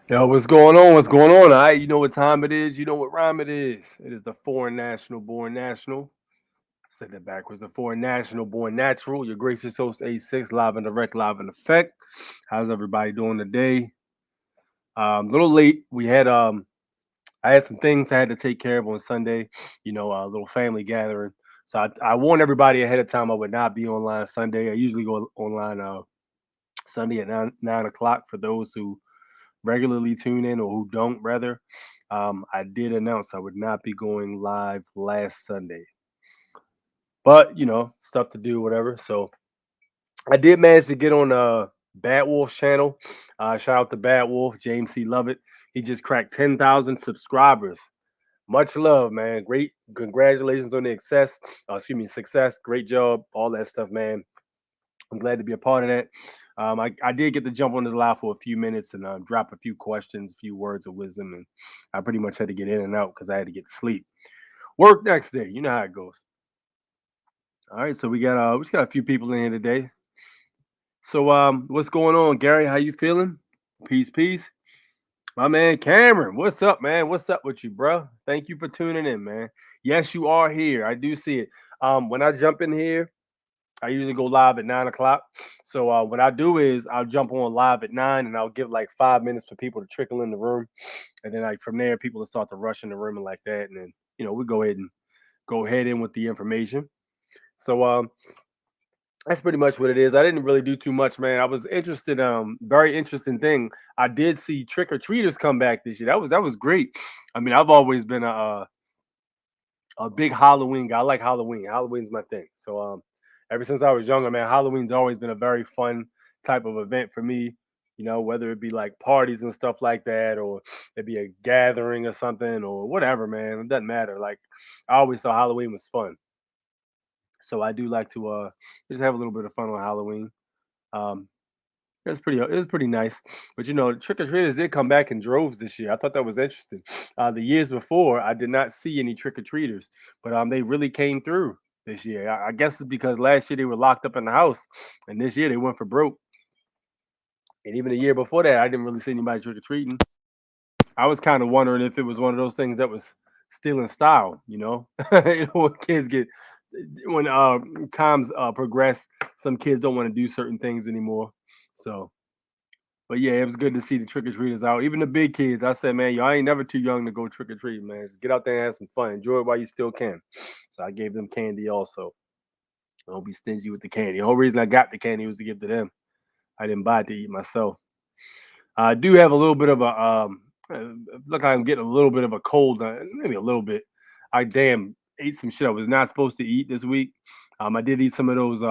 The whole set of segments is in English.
Yo, what's going on? What's going on? All right, you know what time it is. You know what rhyme it is. It is the foreign national born national. Said that backwards. The foreign national born natural. Your gracious host A6, live and direct, live in effect. How's everybody doing today? A little late. I had some things I had to take care of on Sunday. You know, a little family gathering. So I warned everybody ahead of time I would not be online Sunday. I usually go online Sunday at 9 o'clock for those who regularly tune in or who don't rather. I did announce I would not be going live last Sunday, but you know, stuff to do, whatever. So I did manage to get on Bad Wolf's channel. Shout out to Bad Wolf, James C. Lovett. He just cracked 10,000 subscribers. Much love, man. Great, congratulations on the success. Success. Great job, all that stuff, man. I'm glad to be a part of that. I did get to jump on this live for a few minutes and drop a few questions, a few words of wisdom, and I pretty much had to get in and out because I had to get to sleep. Work next day, you know how it goes. All right, so we just got a few people in here today. So what's going on, Gary? How you feeling? Peace, peace. My man Cameron, what's up, man? What's up with you, bro? Thank you for tuning in, man. Yes, you are here. I do see it. When I jump in here, I usually go live at 9 o'clock. So what I do is I'll jump on live at 9, and I'll give like 5 minutes for people to trickle in the room, and then like from there, people will start to rush in the room and like that, and then we go ahead in with the information. So that's pretty much what it is. I didn't really do too much, man. I was interested. Very interesting thing. I did see trick or treaters come back this year. That was great. I mean, I've always been a big Halloween guy. I like Halloween. Halloween's my thing. So ever since I was younger, man, Halloween's always been a very fun type of event for me. Whether it be like parties and stuff like that, or it be a gathering or something, or whatever, man. It doesn't matter. Like I always thought Halloween was fun. So I do like to just have a little bit of fun on Halloween. Um, it was pretty nice. But trick or treaters did come back in droves this year. I thought that was interesting. The years before, I did not see any trick or treaters, but they really came through this year. I guess it's because last year they were locked up in the house, and this year they went for broke. And even the year before that, I didn't really see anybody trick or treating. I was kind of wondering if it was one of those things that was still in style. When kids get when times progress, some kids don't want to do certain things anymore. So but yeah, it was good to see the trick or treaters out. Even the big kids, I said, man, y'all ain't never too young to go trick or treat, man. Just get out there and have some fun. Enjoy it while you still can. So I gave them candy also. Don't be stingy with the candy. The whole reason I got the candy was to give to them. I didn't buy it to eat myself. I do have a little bit of a look like I'm getting a little bit of a cold, maybe a little bit. I damn ate some shit I was not supposed to eat this week. I did eat some of those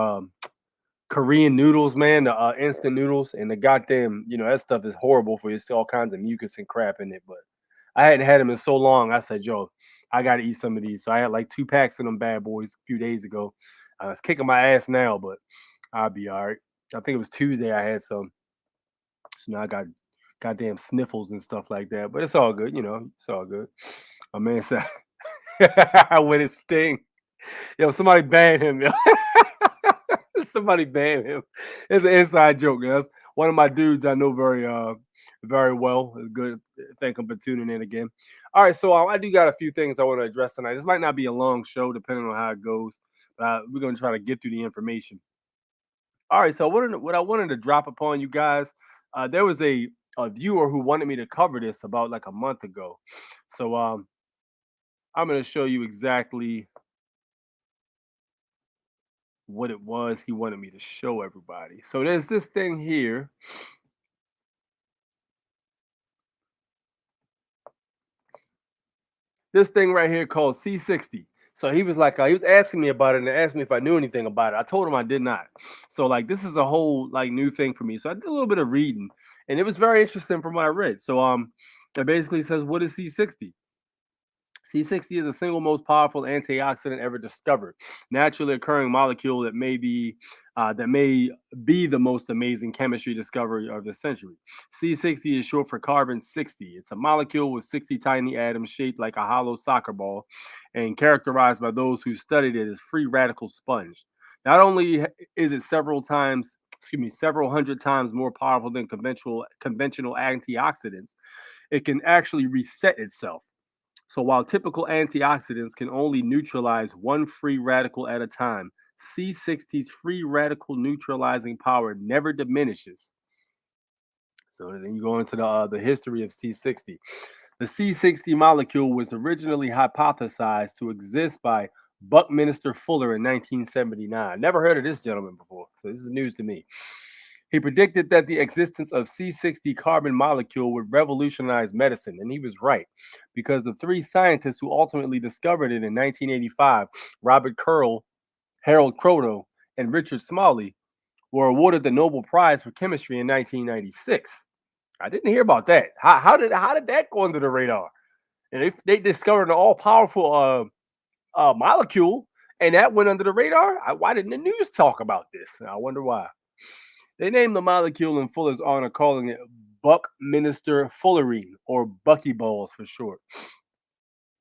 Korean noodles, man, the instant noodles, and the goddamn, that stuff is horrible for you. It's all kinds of mucus and crap in it. But I hadn't had them in so long. I said, yo, I got to eat some of these. So I had like 2 packs of them bad boys a few days ago. It's kicking my ass now, but I'll be all right. I think it was Tuesday I had some. So now I got goddamn sniffles and stuff like that. But it's all good, it's all good. My man said, with his sting. Yo, somebody ban him, yo. Somebody ban him. It's an inside joke, guys. One of my dudes I know very well. It's good. Thank him for tuning in again. All right, so I do got a few things I want to address tonight. This might not be a long show, depending on how it goes. But we're gonna try to get through the information. All right, so what I wanted to drop upon you guys, there was a viewer who wanted me to cover this about like a month ago. So I'm gonna show you exactly what it was he wanted me to show everybody. So there's this thing here. This thing right here called C60. So he was like, he was asking me about it and asked me if I knew anything about it. I told him I did not. So like, this is a whole like new thing for me. So I did a little bit of reading, and it was very interesting from what I read. So it basically says, what is C60? C60 is the single most powerful antioxidant ever discovered, naturally occurring molecule that may be the most amazing chemistry discovery of the century. C60 is short for carbon 60. It's a molecule with 60 tiny atoms shaped like a hollow soccer ball and characterized by those who studied it as free radical sponge. Not only is it several hundred times more powerful than conventional antioxidants, it can actually reset itself. So while typical antioxidants can only neutralize one free radical at a time, C60's free radical neutralizing power never diminishes. So then you go into the history of C60. The C60 molecule was originally hypothesized to exist by Buckminster Fuller in 1979. Never heard of this gentleman before, so this is news to me. He predicted that the existence of C60 carbon molecule would revolutionize medicine, and he was right, because the three scientists who ultimately discovered it in 1985, Robert Curl, Harold Kroto, and Richard Smalley, were awarded the Nobel Prize for Chemistry in 1996. I didn't hear about that. How did that go under the radar? And they discovered an all powerful molecule, and that went under the radar. Why didn't the news talk about this? I wonder why. They named the molecule in Fuller's honor, calling it Buckminster Fullerene, or Buckyballs for short.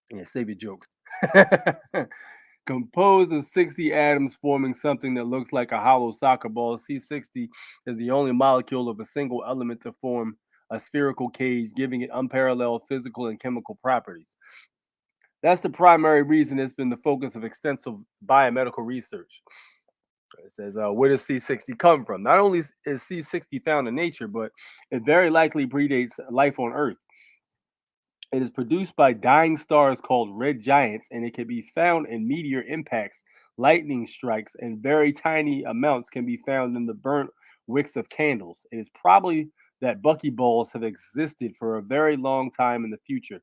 Yeah, save your jokes. Composed of 60 atoms forming something that looks like a hollow soccer ball, C60 is the only molecule of a single element to form a spherical cage, giving it unparalleled physical and chemical properties. That's the primary reason it's been the focus of extensive biomedical research. It says, where does C60 come from? Not only is C60 found in nature, but it very likely predates life on Earth. It is produced by dying stars called red giants, and it can be found in meteor impacts, lightning strikes, and very tiny amounts can be found in the burnt wicks of candles. It is probably that buckyballs have existed for a very long time in the future.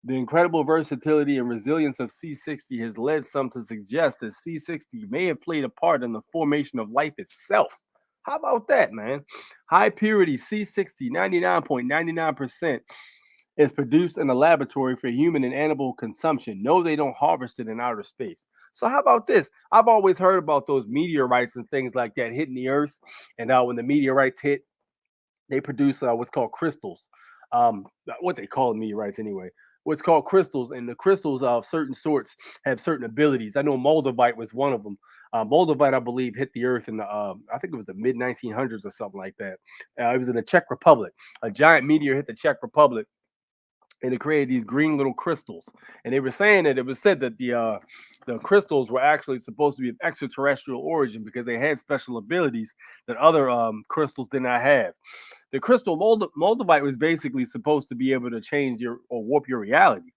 The incredible versatility and resilience of C60 has led some to suggest that C60 may have played a part in the formation of life itself. How about that, man? High purity C60, 99.99%, is produced in a laboratory for human and animal consumption. No, they don't harvest it in outer space. So, how about this? I've always heard about those meteorites and things like that hitting the earth. And when the meteorites hit, they produce what's called crystals. What they call meteorites anyway. What's called crystals, and the crystals of certain sorts have certain abilities. I know moldavite was one of them. Moldavite, I believe, hit the earth in the I think it was the mid 1900s or something like that. It was in the Czech Republic. A giant meteor hit the Czech Republic, and it created these green little crystals. And they were saying that it was said that the crystals were actually supposed to be of extraterrestrial origin because they had special abilities that other crystals did not have. The crystal moldavite was basically supposed to be able to change your or warp your reality,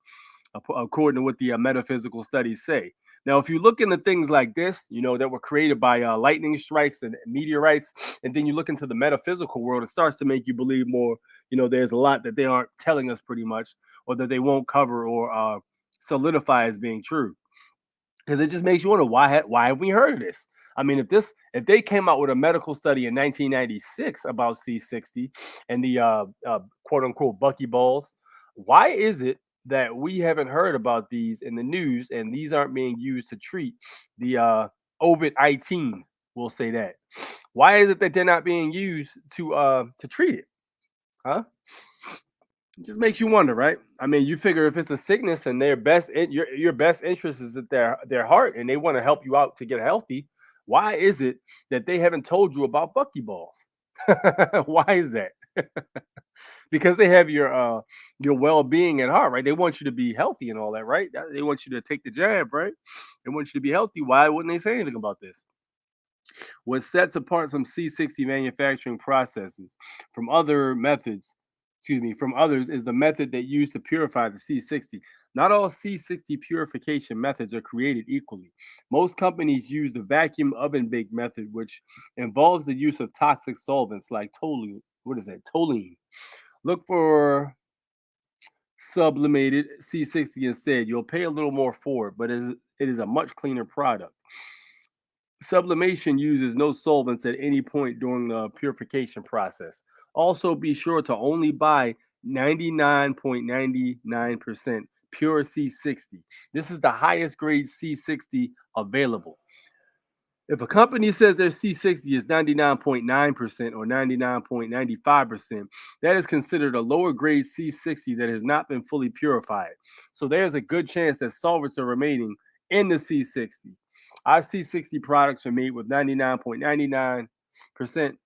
according to what the metaphysical studies say. Now, if you look into things like this, that were created by lightning strikes and meteorites, and then you look into the metaphysical world, it starts to make you believe more. There's a lot that they aren't telling us pretty much, or that they won't cover or solidify as being true. Because it just makes you wonder why have we heard of this? I mean, if they came out with a medical study in 1996 about C60 and the quote unquote buckyballs, why is it that we haven't heard about these in the news and these aren't being used to treat the COVID 19? We'll say that. Why is it that they're not being used to treat it? Huh? It just makes you wonder, right? I mean, you figure if it's a sickness and your best interest is at their heart and they want to help you out to get healthy, why is it that they haven't told you about buckyballs? Why is that? Because they have your well-being at heart, right? They want you to be healthy and all that, right? They want you to take the jab, right? They want you to be healthy. Why wouldn't they say anything about this? What sets apart some C60 manufacturing processes from other methods, from others, is the method they use to purify the C60. Not all C60 purification methods are created equally. Most companies use the vacuum oven bake method, which involves the use of toxic solvents like toluene. What is that? Toluene. Look for sublimated C60 instead. You'll pay a little more for it, but it is a much cleaner product. Sublimation uses no solvents at any point during the purification process. Also, be sure to only buy 99.99% pure C60. This is the highest grade C60 available. If a company says their C60 is 99.9% or 99.95%, that is considered a lower grade C60 that has not been fully purified. So there's a good chance that solvents are remaining in the C60. Our C60 products are made with 99.99%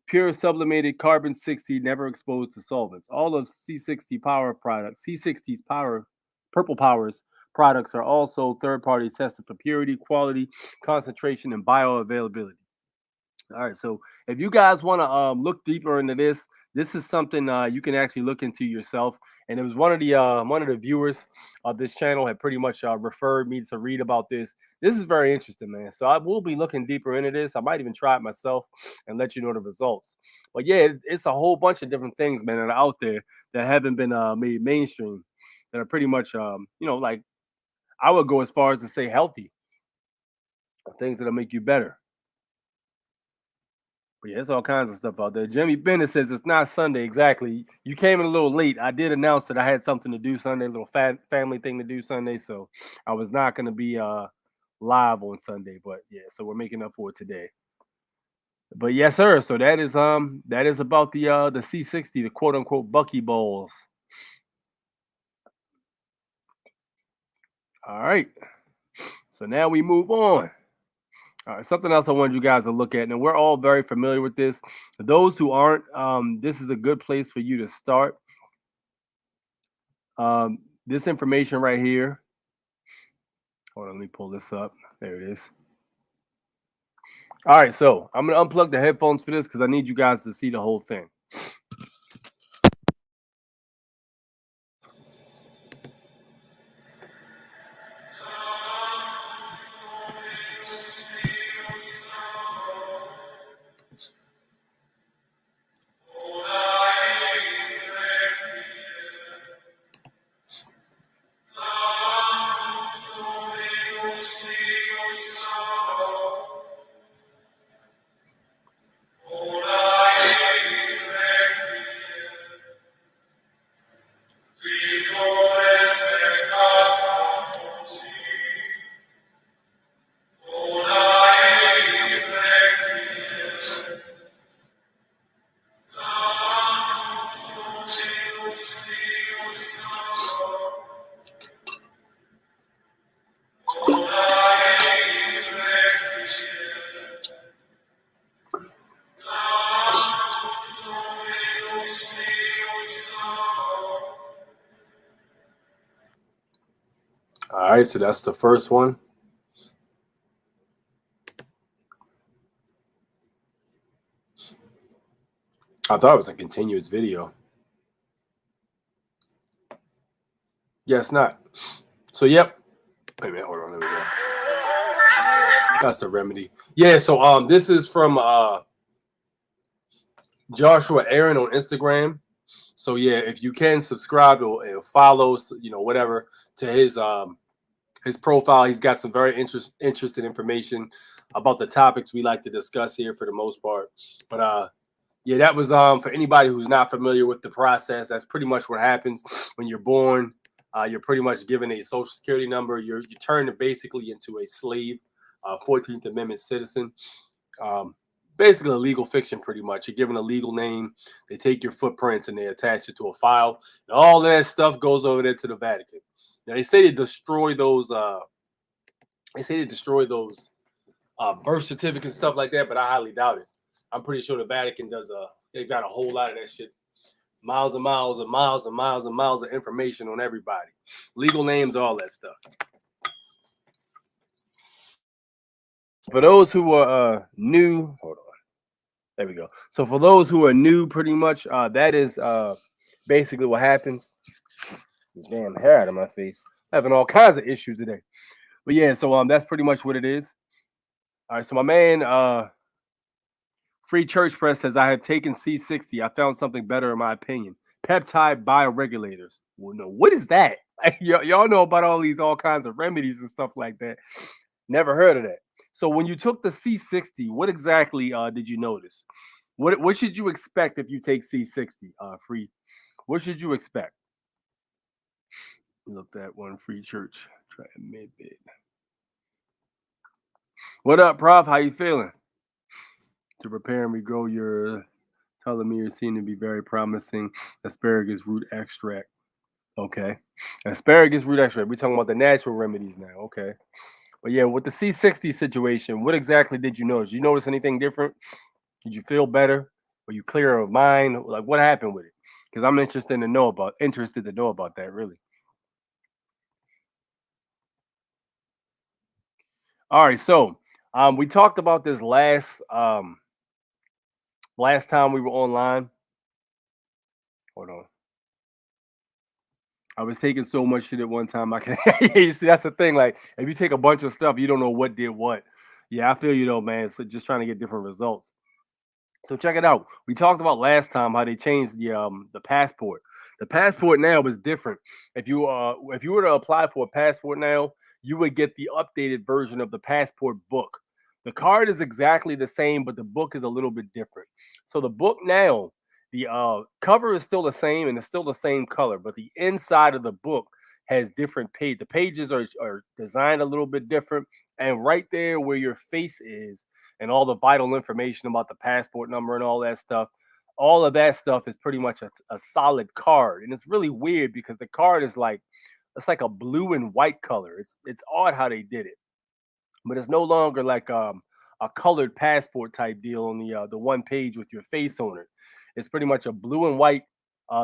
pure sublimated carbon 60, never exposed to solvents. All of C60 power products, C60's power, Purple Powers products are also third party tested for purity, quality, concentration, and bioavailability. All right, so if you guys want to look deeper into this, this is something you can actually look into yourself. And it was one of the viewers of this channel had pretty much referred me to read about this. This is very interesting, man. So I will be looking deeper into this. I might even try it myself and let you know the results. But yeah, it's a whole bunch of different things, man, that are out there that haven't been made mainstream that are pretty much like I would go as far as to say healthy things that'll make you better. But yeah, it's all kinds of stuff out there. Jimmy Bennett says it's not Sunday exactly. You came in a little late. I did announce that I had something to do Sunday, a little family thing to do Sunday, so I was not going to be live on Sunday. But yeah, so we're making up for it today. But yes, sir. So that is about the C60, the quote unquote Bucky Balls. All right. So now we move on. All right, something else I wanted you guys to look at, and we're all very familiar with this. For those who aren't, this is a good place for you to start. This information right here. Hold on, let me pull this up. There it is. All right, so I'm gonna unplug the headphones for this because I need you guys to see the whole thing. All right, so that's the first one. I thought it was a continuous video. Yes, not. So, yep. Wait a minute, hold on. There we go. That's the remedy. Yeah, so this is from Joshua Aaron on Instagram. So yeah, if you can subscribe or follow, whatever to his profile. He's got some very interesting information about the topics we like to discuss here for the most part. But yeah, that was for anybody who's not familiar with the process. That's pretty much what happens when you're born. You're pretty much given a social security number. You turn basically into a slave, 14th Amendment citizen. Basically a legal fiction, pretty much. You're given a legal name. They take your footprints and they attach it to a file. And all that stuff goes over there to the Vatican. Now they say they destroy those. Birth certificates and stuff like that, but I highly doubt it. I'm pretty sure the Vatican does. They've got a whole lot of that shit. Miles and miles and miles and miles and miles of information on everybody. Legal names, all that stuff. For those who are new, hold on. There we go. So for those who are new, pretty much, that is basically what happens. Damn hair out of my face. I'm having all kinds of issues today. But yeah, so that's pretty much what it is. All right, so my man, Free Church Press says I have taken C60. I found something better in my opinion. Peptide bioregulators. Well, no, what is that? Y'all know about all kinds of remedies and stuff like that. Never heard of that. So when you took the C60, what exactly did you notice? What should you expect if you take C60? Free. What should you expect? Look at one Free Church. Try mid-bid. What up, Prof? How you feeling? To prepare and regrow your telomeres seem to be very promising. Asparagus root extract. Okay. Asparagus root extract. We're talking about the natural remedies now. Okay. But yeah, with the C60 situation, what exactly did you notice? Did you notice anything different? Did you feel better? Were you clear of mind? Like what happened with it? Because I'm interested to know about that, really. All right, so we talked about this last time we were online. Hold on. I was taking so much shit at one time. I can you see that's the thing. Like if you take a bunch of stuff, you don't know what did what. Yeah, I feel you though, man. So just trying to get different results. So check it out. We talked about last time how they changed the passport. The passport now is different. If you were to apply for a passport now, you would get the updated version of the passport book. The card is exactly the same, but the book is a little bit different. So the book now, the cover is still the same and it's still the same color, but the inside of the book has different page. The pages are designed a little bit different, and right there where your face is and all the vital information about the passport number and all of that stuff is pretty much a solid card. And it's really weird because the card is like it's like a blue and white color. It's odd how they did it, but it's no longer like a colored passport type deal on the one page with your face on it. It's pretty much a blue and white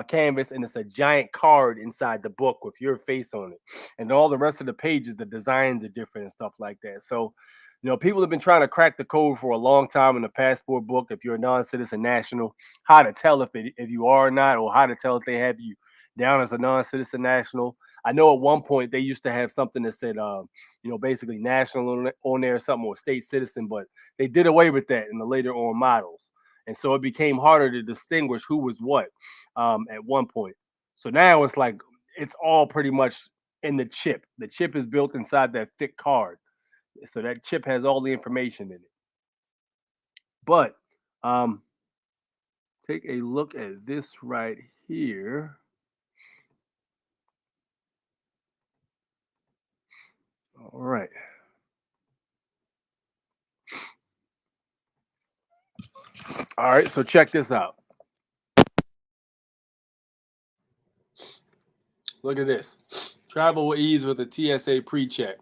canvas, and it's a giant card inside the book with your face on it. And all the rest of the pages, the designs are different and stuff like that. So, people have been trying to crack the code for a long time in the passport book. If you're a non-citizen national, how to tell if you are or not, or how to tell if they have you down as a non-citizen national. I know at one point they used to have something that said, basically national on there or something, or state citizen, but they did away with that in the later on models. And so it became harder to distinguish who was what at one point. So now it's like it's all pretty much in the chip. The chip is built inside that thick card. So that chip has all the information in it. But take a look at this right here. All right. All right, so check this out. Look at this. Travel with ease with a TSA pre-check.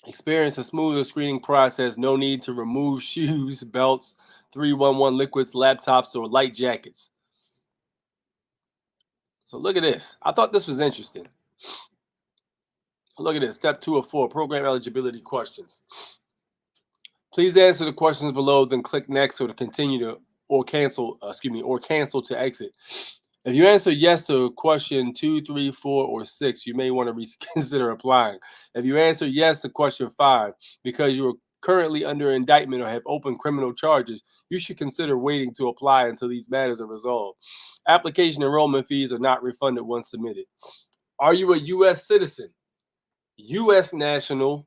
Experience a smoother screening process. No need to remove shoes, belts, 311 liquids, laptops, or light jackets. So look at this. I thought this was interesting. Look at this. Step 2 of 4, program eligibility questions. Please answer the questions below, then click next or to continue to or cancel to exit. If you answer yes to question 2, 3, 4, or 6, you may want to reconsider applying. If you answer yes to question 5, because you are currently under indictment or have open criminal charges, you should consider waiting to apply until these matters are resolved. Application enrollment fees are not refunded once submitted. Are you a U.S. citizen, U.S. national,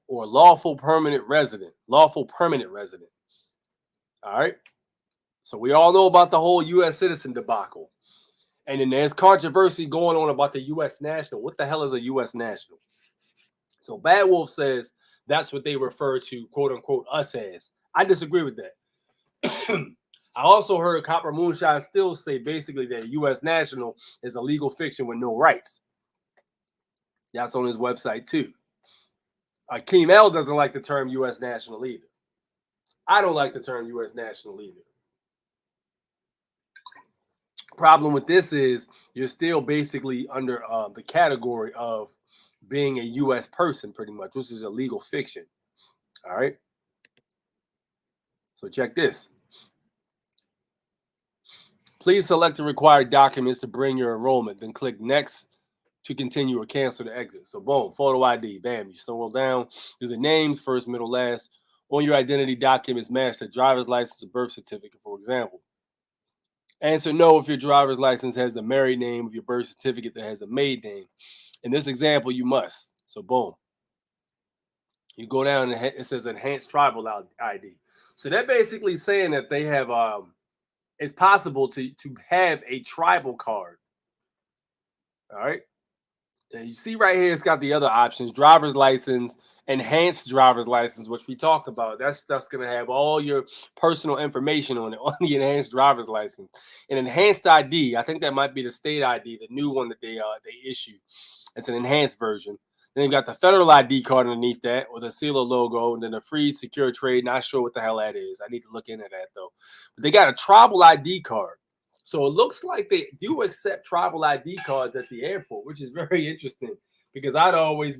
or lawful permanent resident? Lawful permanent resident. All right. So we all know about the whole U.S. citizen debacle. And then there's controversy going on about the U.S. national. What the hell is a U.S. national? So Bad Wolf says that's what they refer to, quote unquote, us as. I disagree with that. I also heard Copper Moonshine still say basically that a U.S. national is a legal fiction with no rights. That's on his website too. Akeem L doesn't like the term U.S. national either. I don't like the term U.S. national either. Problem with this is you're still basically under the category of being a U.S. person, pretty much, which is a legal fiction. All right. So check this. Please select the required documents to bring your enrollment, then click next to continue or cancel to exit. So boom, photo ID, bam, you scroll down, do the names, first, middle, last. On your identity documents match the driver's license or birth certificate, for example. Answer no if your driver's license has the married name of your birth certificate that has a maiden name. In this example, you must. So boom. You go down and it says enhanced tribal ID. So they're basically saying that they have it's possible to have a tribal card. All right. And you see right here, it's got the other options: driver's license, enhanced driver's license, which we talked about. That stuff's gonna have all your personal information on it on the enhanced driver's license. An enhanced ID, I think that might be the state ID, the new one that they issue. It's an enhanced version. Then you've got the federal ID card underneath that with a CELA logo, and then a free secure trade. Not sure what the hell that is. I need to look into that though. But they got a tribal ID card. So it looks like they do accept tribal ID cards at the airport, which is very interesting because I always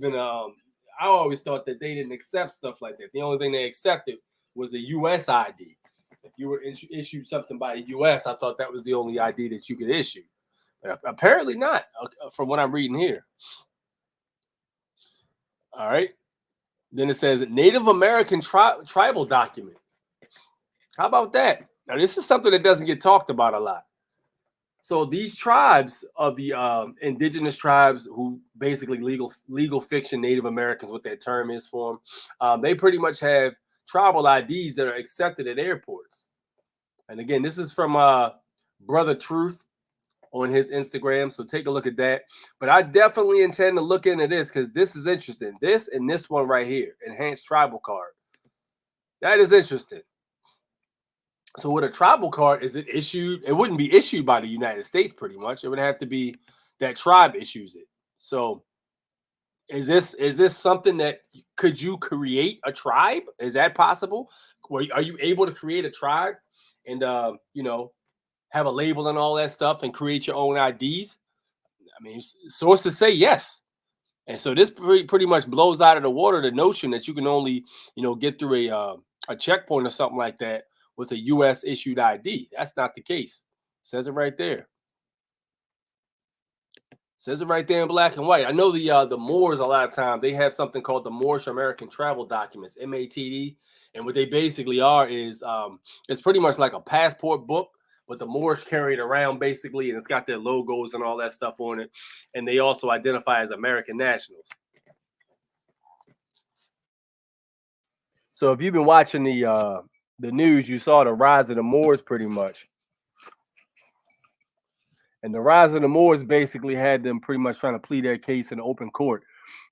thought that they didn't accept stuff like that. The only thing they accepted was a U.S. ID. If you were issued something by the U.S., I thought that was the only ID that you could issue. But apparently not, from what I'm reading here. All right. Then it says Native American tribal document. How about that? Now, this is something that doesn't get talked about a lot. So these tribes of the indigenous tribes, who basically legal fiction Native Americans, what that term is for them, they pretty much have tribal IDs that are accepted at airports. And again, this is from Brother Truth on his Instagram. So take a look at that. But I definitely intend to look into this because this is interesting. This and this one right here, enhanced tribal card. That is interesting. So with a tribal card, is it issued? It wouldn't be issued by the United States, pretty much. It would have to be that tribe issues it. So Is this something that could you create a tribe? Is that possible? Are you able to create a tribe and have a label and all that stuff and create your own IDs? I mean, sources say yes. And so this pretty much blows out of the water the notion that you can only, get through a checkpoint or something like that with a U.S. issued ID. That's not the case. Says it right there. Says it right there in black and white. I know the Moors a lot of times they have something called the Moorish American Travel Documents (MATD), and what they basically are is it's pretty much like a passport book, but the Moors carry it around basically, and it's got their logos and all that stuff on it, and they also identify as American nationals. So if you've been watching the news, you saw the rise of the Moors pretty much. And the rise of the Moors basically had them pretty much trying to plead their case in open court,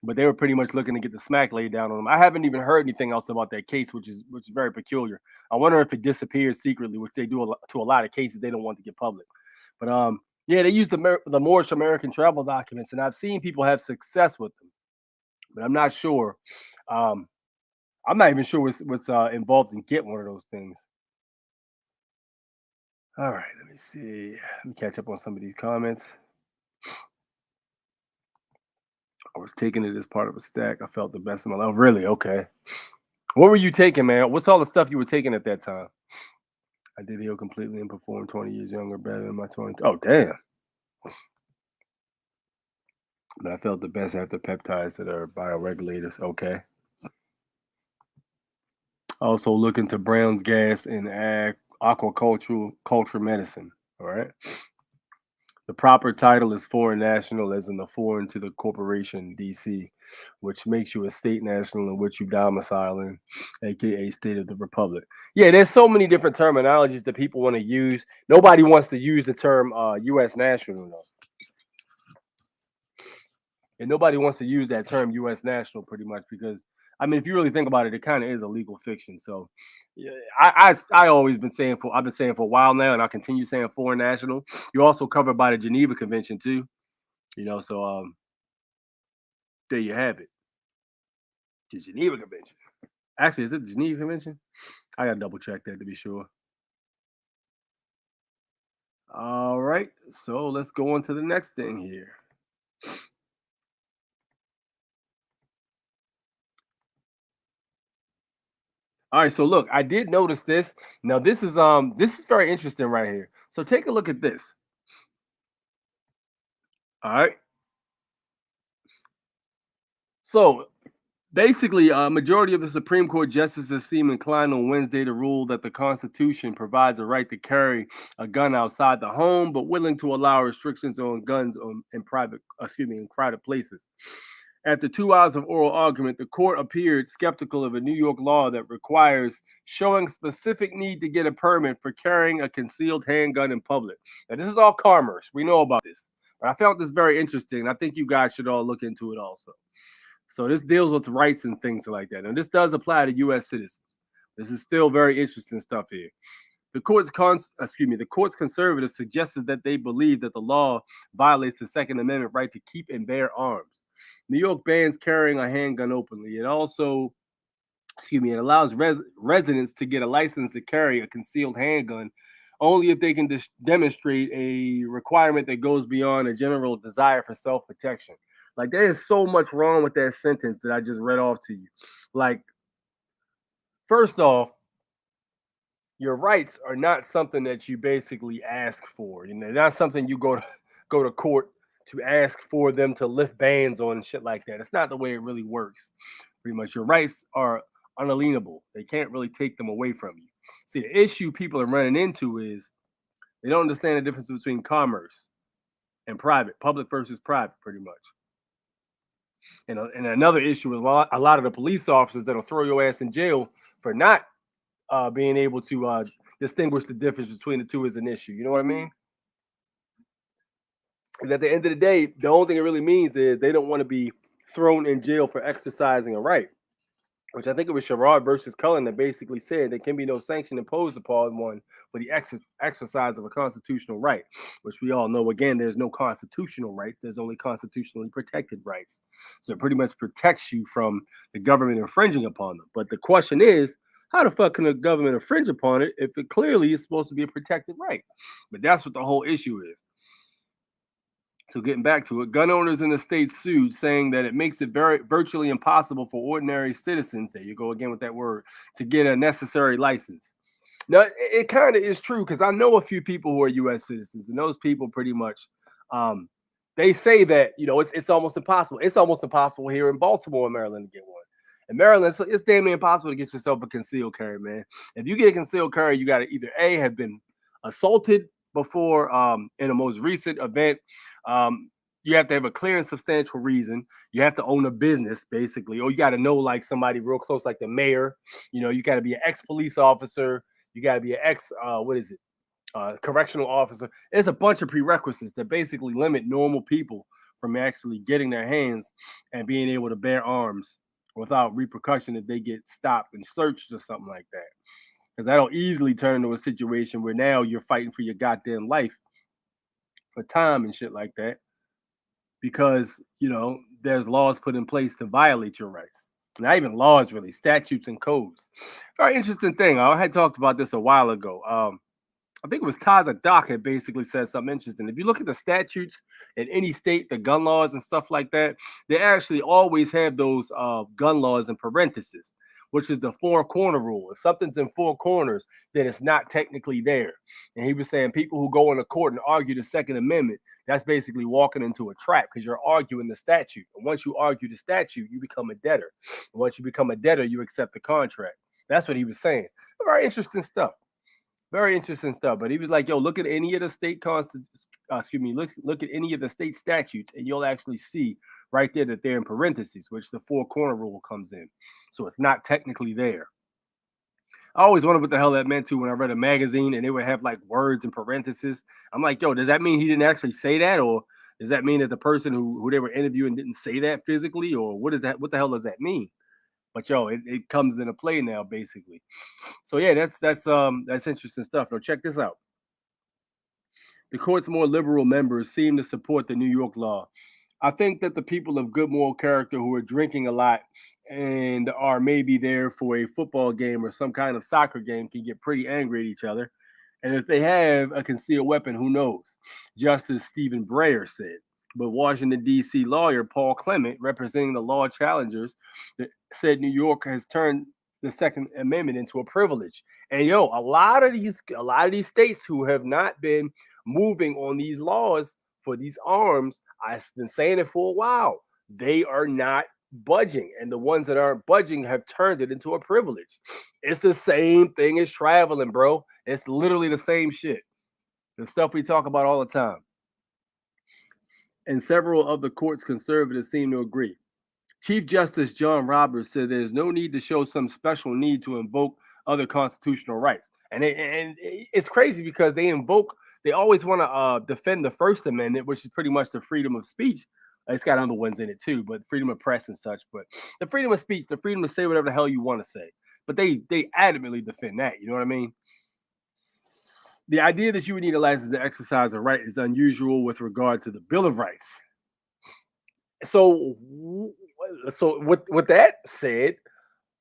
but they were pretty much looking to get the smack laid down on them. I haven't even heard anything else about that case, which is very peculiar. I wonder if it disappeared secretly, which they do to a lot of cases. They don't want to get public, but yeah, they use the Moorish American travel documents, and I've seen people have success with them, but I'm not sure. Um, I'm not even sure what's involved in getting one of those things. All right, let me see. Let me catch up on some of these comments. I was taking it as part of a stack. I felt the best of my life. Really? Okay. What were you taking, man? What's all the stuff you were taking at that time? I did heal completely and perform 20 years younger, better than my 20. Oh, damn. But I felt the best after peptides that are bioregulators. Okay. Also, look into Brown's gas and aquaculture culture medicine. All right. The proper title is foreign national, as in the foreign to the corporation DC, which makes you a state national in which you domicile in, aka state of the republic. Yeah, there's so many different terminologies that people want to use. Nobody wants to use the term U.S. national, though. And nobody wants to use that term U.S. national pretty much because I mean, if you really think about it, it kind of is a legal fiction. So, yeah, I always been saying I've been saying for a while now, and I'll continue saying foreign national. You're also covered by the Geneva Convention too. So there you have it, the Geneva Convention. Actually, is it the Geneva Convention? I gotta double check that to be sure. All right, so let's go on to the next thing here. All right, so look, I did notice this. Now this is very interesting right here. So take a look at this. All right. So basically, a majority of the Supreme Court justices seem inclined on Wednesday to rule that the Constitution provides a right to carry a gun outside the home, but willing to allow restrictions on guns in crowded places. After 2 hours of oral argument, the court appeared skeptical of a New York law that requires showing specific need to get a permit for carrying a concealed handgun in public. Now, this is all commerce. We know about this. But I found this very interesting. I think you guys should all look into it also. So this deals with rights and things like that. And this does apply to U.S. citizens. This is still very interesting stuff here. The court's conservatives suggested that they believe that the law violates the Second Amendment right to keep and bear arms. New York bans carrying a handgun openly. It also, it allows residents to get a license to carry a concealed handgun only if they can demonstrate a requirement that goes beyond a general desire for self-protection. Like there is so much wrong with that sentence that I just read off to you. Like, first off, your rights are not something that you basically ask for. Not something you go to court to ask for them to lift bans on and shit like that. It's not the way it really works. Pretty much, your rights are unalienable. They can't really take them away from you. See, the issue people are running into is they don't understand the difference between commerce and private, public versus private, pretty much. And another issue is a lot of the police officers that'll throw your ass in jail for not being able to distinguish the difference between the two is an issue. You know what I mean? Because at the end of the day, the only thing it really means is they don't want to be thrown in jail for exercising a right. which I think it was Sherrod versus Cullen that basically said there can be no sanction imposed upon one for the exercise of a constitutional right, which we all know, again, there's no constitutional rights, there's only constitutionally protected rights. So it pretty much protects you from the government infringing upon them. But the question is, how the fuck can the government infringe upon it if it clearly is supposed to be a protected right? But that's what the whole issue is. So getting back to it, gun owners in the state sued, saying that it makes it virtually impossible for ordinary citizens, there you go again with that word, to get a necessary license. Now, it kind of is true because I know a few people who are U.S. citizens, and those people pretty much, um, they say that, it's almost impossible. It's almost impossible here in Baltimore, Maryland, to get one. In Maryland, so it's damn near impossible to get yourself a concealed carry, man. If you get a concealed carry, you got to either A, have been assaulted before in a most recent event. Um, you have to have a clear and substantial reason. You have to own a business, basically, or you got to know like somebody real close, like the mayor. You got to be an ex-police officer. You got to be an ex, what is it? Correctional officer. There's a bunch of prerequisites that basically limit normal people from actually getting their hands and being able to bear arms without repercussion if they get stopped and searched or something like that. Because that'll easily turn into a situation where now you're fighting for your goddamn life for time and shit like that because, there's laws put in place to violate your rights. Not even laws, really, statutes and codes. Very interesting thing. I had talked about this a while ago. I think it was Taza Doc had basically said something interesting. If you look at the statutes in any state, the gun laws and stuff like that, they actually always have those gun laws in parentheses, which is the four corner rule. If something's in four corners, then it's not technically there. And he was saying people who go into court and argue the Second Amendment, that's basically walking into a trap because you're arguing the statute. And once you argue the statute, you become a debtor. And once you become a debtor, you accept the contract. That's what he was saying. Very interesting stuff. Very interesting stuff. But he was like, "Yo, look at any of the look at any of the state statutes, and you'll actually see right there that they're in parentheses, which the four corner rule comes in. So it's not technically there." I always wondered what the hell that meant too when I read a magazine and they would have like words in parentheses. I'm like, "Yo, does that mean he didn't actually say that, or does that mean that the person who they were interviewing didn't say that physically, or what is that? What the hell does that mean?" But yo, it comes into play now, basically. So yeah, that's interesting stuff. Now check this out. The court's more liberal members seem to support the New York law. I think that the people of good moral character who are drinking a lot and are maybe there for a football game or some kind of soccer game can get pretty angry at each other. And if they have a concealed weapon, who knows? Justice Stephen Breyer said. But Washington, D.C. lawyer Paul Clement, representing the law challengers, said New York has turned the Second Amendment into a privilege. And yo, a lot of these states who have not been moving on these laws for these arms, I've been saying it for a while. They are not budging, and the ones that aren't budging have turned it into a privilege. It's the same thing as traveling, bro. It's literally the same shit. The stuff we talk about all the time. And several of the court's conservatives seem to agree. Chief Justice John Roberts said there's no need to show some special need to invoke other constitutional rights. And it's crazy because they always want to defend the First Amendment, which is pretty much the freedom of speech. It's got other ones in it too, but freedom of press and such. But the freedom of speech, the freedom to say whatever the hell you want to say. But they adamantly defend that. You know what I mean? The idea that you would need a license to exercise a right is unusual with regard to the Bill of Rights. So, with that said,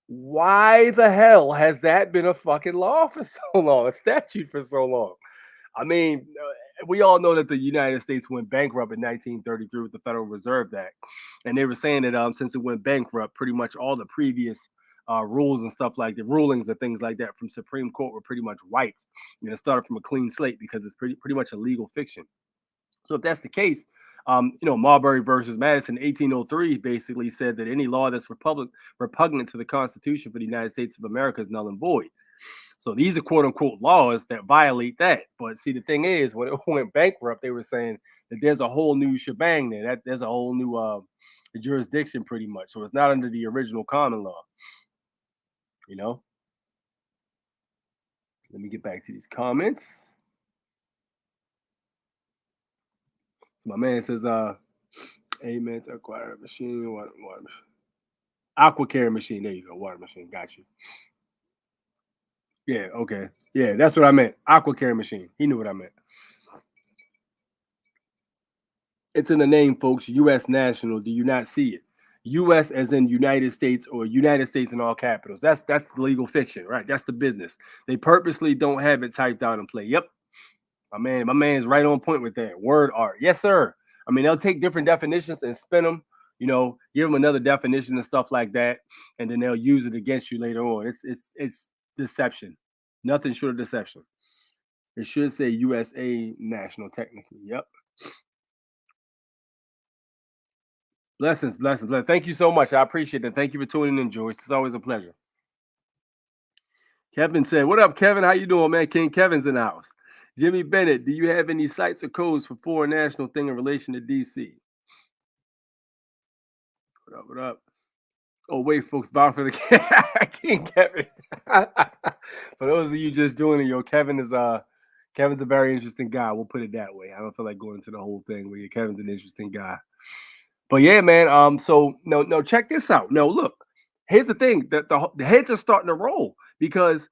why the hell has that been a fucking law for so long, a statute for so long? I mean, we all know that the United States went bankrupt in 1933 with the Federal Reserve Act, and they were saying that since it went bankrupt, pretty much all the previous rules and stuff like the rulings and things like that from Supreme Court were pretty much wiped. It started from a clean slate because it's pretty much a legal fiction. So if that's the case, Marbury versus Madison, 1803, basically said that any law that's repugnant to the Constitution for the United States of America is null and void. So these are quote unquote laws that violate that. But see, the thing is, when it went bankrupt, they were saying that there's a whole new shebang there. That there's a whole new jurisdiction, pretty much. So it's not under the original common law. You know. Let me get back to these comments. So my man says, "Amen to acquire a machine. What? Aqua carry machine. There you go. Water machine. Got you. Yeah. Okay. Yeah, that's what I meant. Aqua carry machine. He knew what I meant. It's in the name, folks. U.S. national. Do you not see it? U.S. as in United States or United States in all capitals. That's legal fiction, right? That's the business. They purposely don't have it typed out and play. Yep, my man's right on point with that. Word art, yes, sir. I mean, they'll take different definitions and spin them. Give them another definition and stuff like that, and then they'll use it against you later on. It's deception. Nothing short of deception. It should say USA national technically. Yep. Blessings, blessings, blessings. Thank you so much. I appreciate it. Thank you for tuning in, Joyce. It's always a pleasure. Kevin said, "What up, Kevin? How you doing, man? King Kevin's in the house." Jimmy Bennett, do you have any sites or codes for foreign national thing in relation to DC? What up? What up? Oh, wait, folks, bow for the King Kevin. For those of you just joining, Kevin's a very interesting guy. We'll put it that way. I don't feel like going into the whole thing, but yeah, Kevin's an interesting guy. But yeah, man. So no, check this out. No, look. Here's the thing: the heads are starting to roll because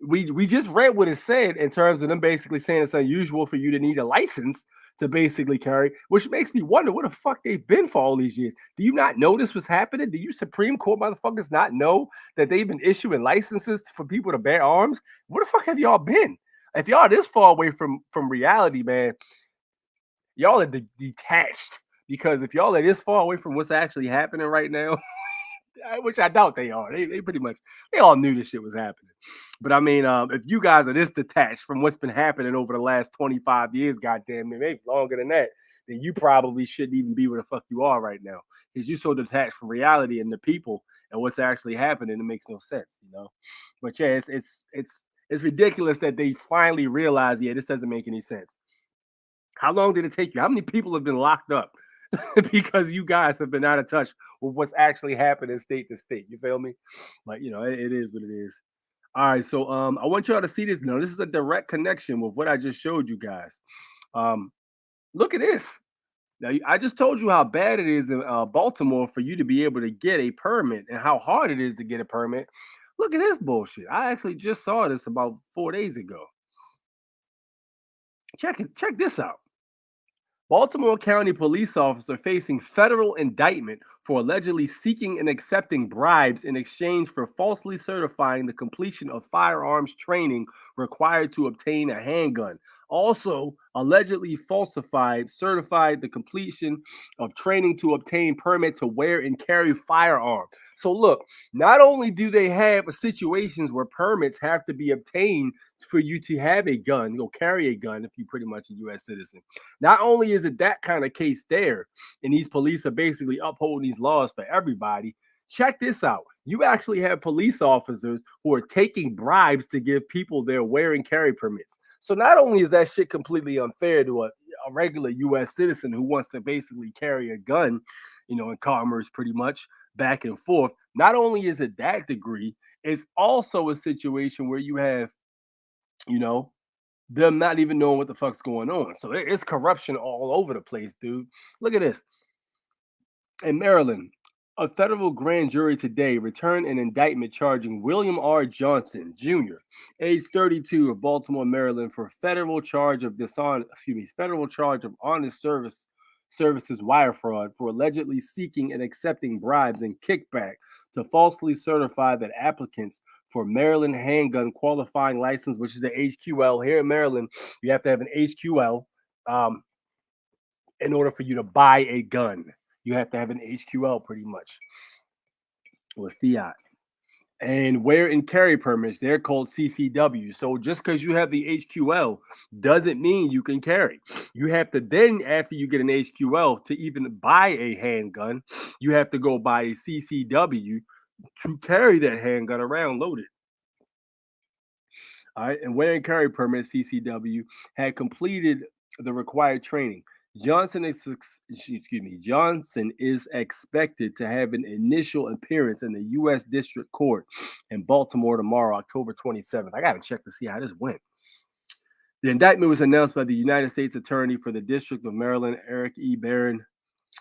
we just read what it said in terms of them basically saying it's unusual for you to need a license to basically carry, which makes me wonder what the fuck they've been for all these years. Do you not know this was happening? Do you Supreme Court motherfuckers not know that they've been issuing licenses for people to bear arms? Where the fuck have y'all been? If y'all this far away from reality, man, y'all are detached. Because if y'all are this far away from what's actually happening right now, which I doubt they are. They pretty much they all knew this shit was happening. But I mean, if you guys are this detached from what's been happening over the last 25 years, goddamn it, maybe longer than that, then you probably shouldn't even be where the fuck you are right now. Because you're so detached from reality and the people and what's actually happening, it makes no sense. But yeah, it's ridiculous that they finally realize, yeah, this doesn't make any sense. How long did it take you? How many people have been locked up because you guys have been out of touch with what's actually happening state to state? You feel me? But it is what it is. All right, so I want y'all to see this. Now, this is a direct connection with what I just showed you guys. Um, Look at this. Now, I just told you how bad it is in Baltimore for you to be able to get a permit and how hard it is to get a permit. Look at this bullshit. I actually just saw this about 4 days ago. Check this out. Baltimore County police officer facing federal indictment for allegedly seeking and accepting bribes in exchange for falsely certifying the completion of firearms training required to obtain a handgun. Also, allegedly certified the completion of training to obtain permit to wear and carry firearm. So look, not only do they have situations where permits have to be obtained for you to have a gun, go carry a gun if you're pretty much a U.S. citizen. Not only is it that kind of case there, and these police are basically upholding these laws for everybody. Check this out. You actually have police officers who are taking bribes to give people their wear and carry permits. So not only is that shit completely unfair to a regular U.S. citizen who wants to basically carry a gun, in commerce pretty much back and forth. Not only is it that degree, it's also a situation where you have, you know, them not even knowing what the fuck's going on. So it's corruption all over the place, dude. Look at this. In Maryland, a federal grand jury today returned an indictment charging William R. Johnson Jr., age 32, of Baltimore, Maryland, for federal charge of honest services wire fraud for allegedly seeking and accepting bribes and kickback to falsely certify that applicants for Maryland handgun qualifying license, which is the HQL here in Maryland, you have to have an HQL in order for you to buy a gun. You have to have an HQL pretty much with Fiat. And wear and carry permits, they're called CCW. So just because you have the HQL doesn't mean you can carry. You have to then, after you get an HQL, to even buy a handgun, you have to go buy a CCW to carry that handgun around loaded. All right, and wear and carry permit CCW had completed the required training. Johnson is expected to have an initial appearance in the U.S. District Court in Baltimore tomorrow, October 27th. I got to check to see how this went. The indictment was announced by the United States Attorney for the District of Maryland, Eric E. Barron.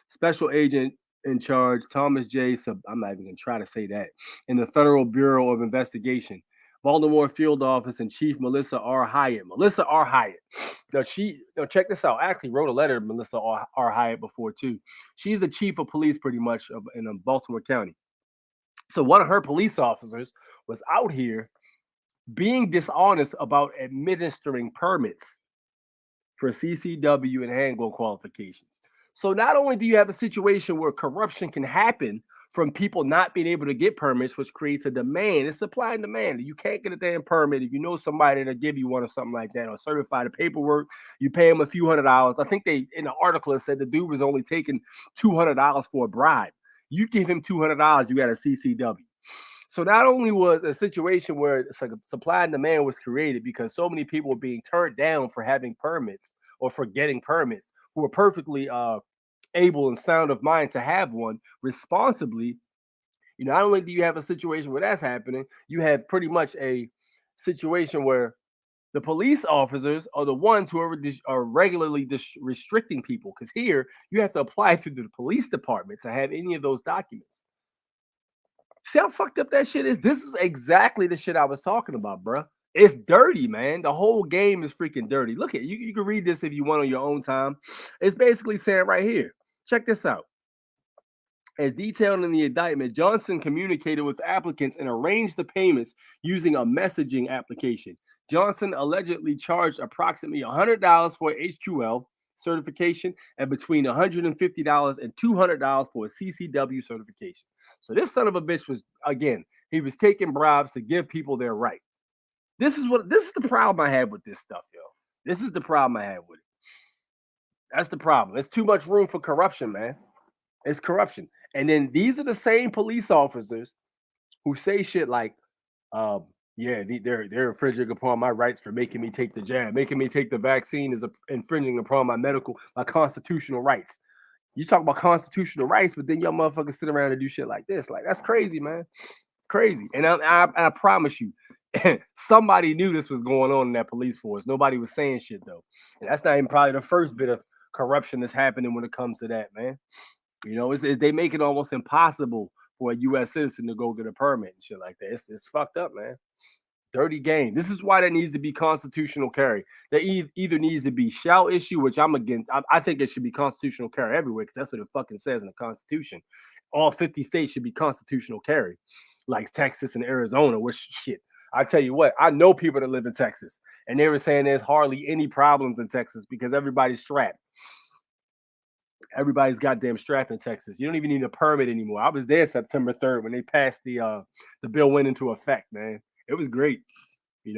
Special Agent in charge, Thomas J. I'm not even going to try to say that, in the Federal Bureau of Investigation, Baltimore Field Office, and Chief Melissa R. Hyatt. Melissa R. Hyatt. Now, check this out. I actually wrote a letter to Melissa R. Hyatt before, too. She's the chief of police, pretty much, in Baltimore County. So one of her police officers was out here being dishonest about administering permits for CCW and handgun qualifications. So not only do you have a situation where corruption can happen from people not being able to get permits, which creates a demand, it's supply and demand. You can't get a damn permit if you know somebody that'll give you one or something like that, or certify the paperwork. You pay them a few $100s. I think they in the article it said the dude was only taking $200 for a bribe. You give him $200, you got a CCW. So not only was a situation where it's like a supply and demand was created because so many people were being turned down for having permits or for getting permits who were perfectly able and sound of mind to have one responsibly. Not only do you have a situation where that's happening, you have pretty much a situation where the police officers are the ones who are regularly restricting people, because here you have to apply through the police department to have any of those documents. See how fucked up that shit is? This is exactly the shit I was talking about, bro. It's dirty, man. The whole game is freaking dirty. Look at you can read this if you want on your own time. It's basically saying right here. Check this out. As detailed in the indictment, Johnson communicated with applicants and arranged the payments using a messaging application. Johnson allegedly charged approximately $100 for HQL certification and between $150 and $200 for a CCW certification. So this son of a bitch was, again, he was taking bribes to give people their right. This is the problem I have with this stuff, yo. This is the problem I have with it. That's the problem. There's too much room for corruption, man. It's corruption. And then these are the same police officers who say shit like, yeah, they're infringing upon my rights for making me take the jab, making me take the vaccine is infringing upon my constitutional rights. You talk about constitutional rights, but then y'all motherfuckers sit around and do shit like this. Like, that's crazy, man. Crazy. And I promise you, somebody knew this was going on in that police force. Nobody was saying shit, though. And that's not even probably the first bit of corruption that's happening when it comes to that, man. They make it almost impossible for a U.S. citizen to go get a permit and shit like that. It's fucked up, man. Dirty game. This is why there needs to be constitutional carry. There either needs to be shall issue, which I'm against. I think it should be constitutional carry everywhere because that's what it fucking says in the Constitution. All 50 states should be constitutional carry, like Texas and Arizona, which shit. I tell you what, I know people that live in Texas, and they were saying there's hardly any problems in Texas because everybody's strapped. Everybody's goddamn strapped in Texas. You don't even need a permit anymore. I was there September 3rd when they passed the bill went into effect, man. It was great, but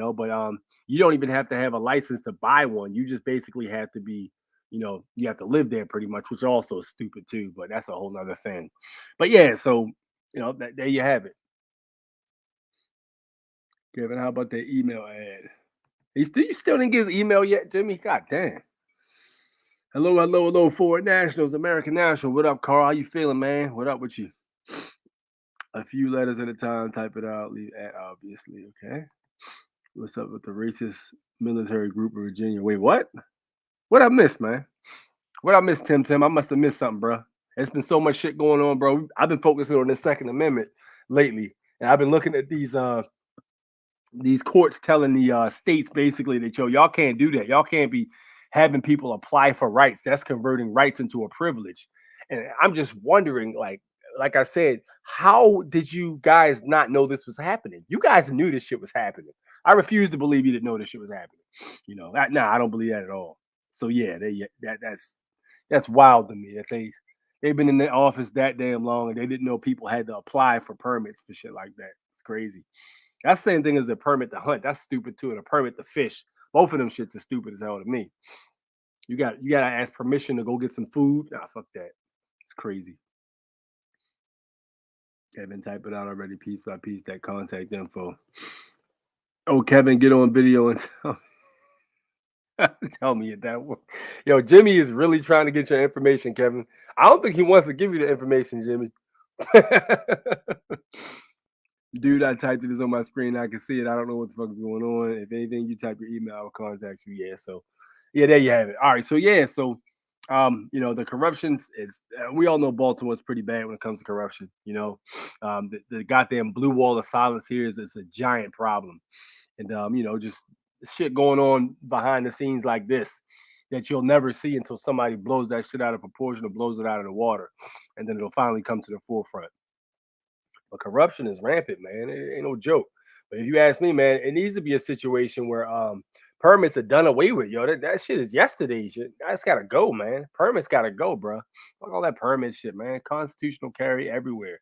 you don't even have to have a license to buy one. You just basically have to be, you have to live there pretty much, which also is stupid too, but that's a whole nother thing. But yeah, so there you have it. Kevin, how about that email ad? You still didn't get his email yet, Jimmy? God damn. Hello, Forward Nationals, American National. What up, Carl? How you feeling, man? What up with you? A few letters at a time. Type it out. Leave at obviously. Okay. What's up with the racist military group of Virginia? Wait, what? What I missed, man? What I missed, Tim? I must have missed something, bro. There's been so much shit going on, bro. I've been focusing on the Second Amendment lately, and I've been looking at these courts telling the states basically that y'all can't do that. Y'all can't be having people apply for rights. That's converting rights into a privilege. And I'm just wondering, like I said, how did you guys not know this was happening? You guys knew this shit was happening. I refuse to believe you didn't know this shit was happening. I don't believe that at all. So yeah, that's wild to me that they've been in the office that damn long and they didn't know people had to apply for permits for shit like that. It's crazy. That's the same thing as the permit to hunt. That's stupid too. And a permit to fish. Both of them shits are stupid as hell to me. You gotta ask permission to go get some food. Nah, fuck that. It's crazy. Kevin, type it out already, piece by piece, that contact info. Oh, Kevin, get on video and tell me that one. Yo, Jimmy is really trying to get your information, Kevin. I don't think he wants to give you the information, Jimmy. Dude, I typed it on my screen. I can see it. I don't know what the fuck is going on. If anything, you type your email, I'll contact you. Yeah, so yeah, there you have it. All right, so yeah, so The corruptions is we all know Baltimore's pretty bad when it comes to corruption. The goddamn blue wall of silence here is a giant problem, and just shit going on behind the scenes like this that you'll never see until somebody blows that shit out of proportion or blows it out of the water, and then it'll finally come to the forefront. But corruption is rampant, man. It ain't no joke. But if you ask me, man, it needs to be a situation where permits are done away with. Yo, that shit is yesterday shit. That's gotta go, man. Permits gotta go, bro. Fuck all that permit shit, man. Constitutional carry everywhere.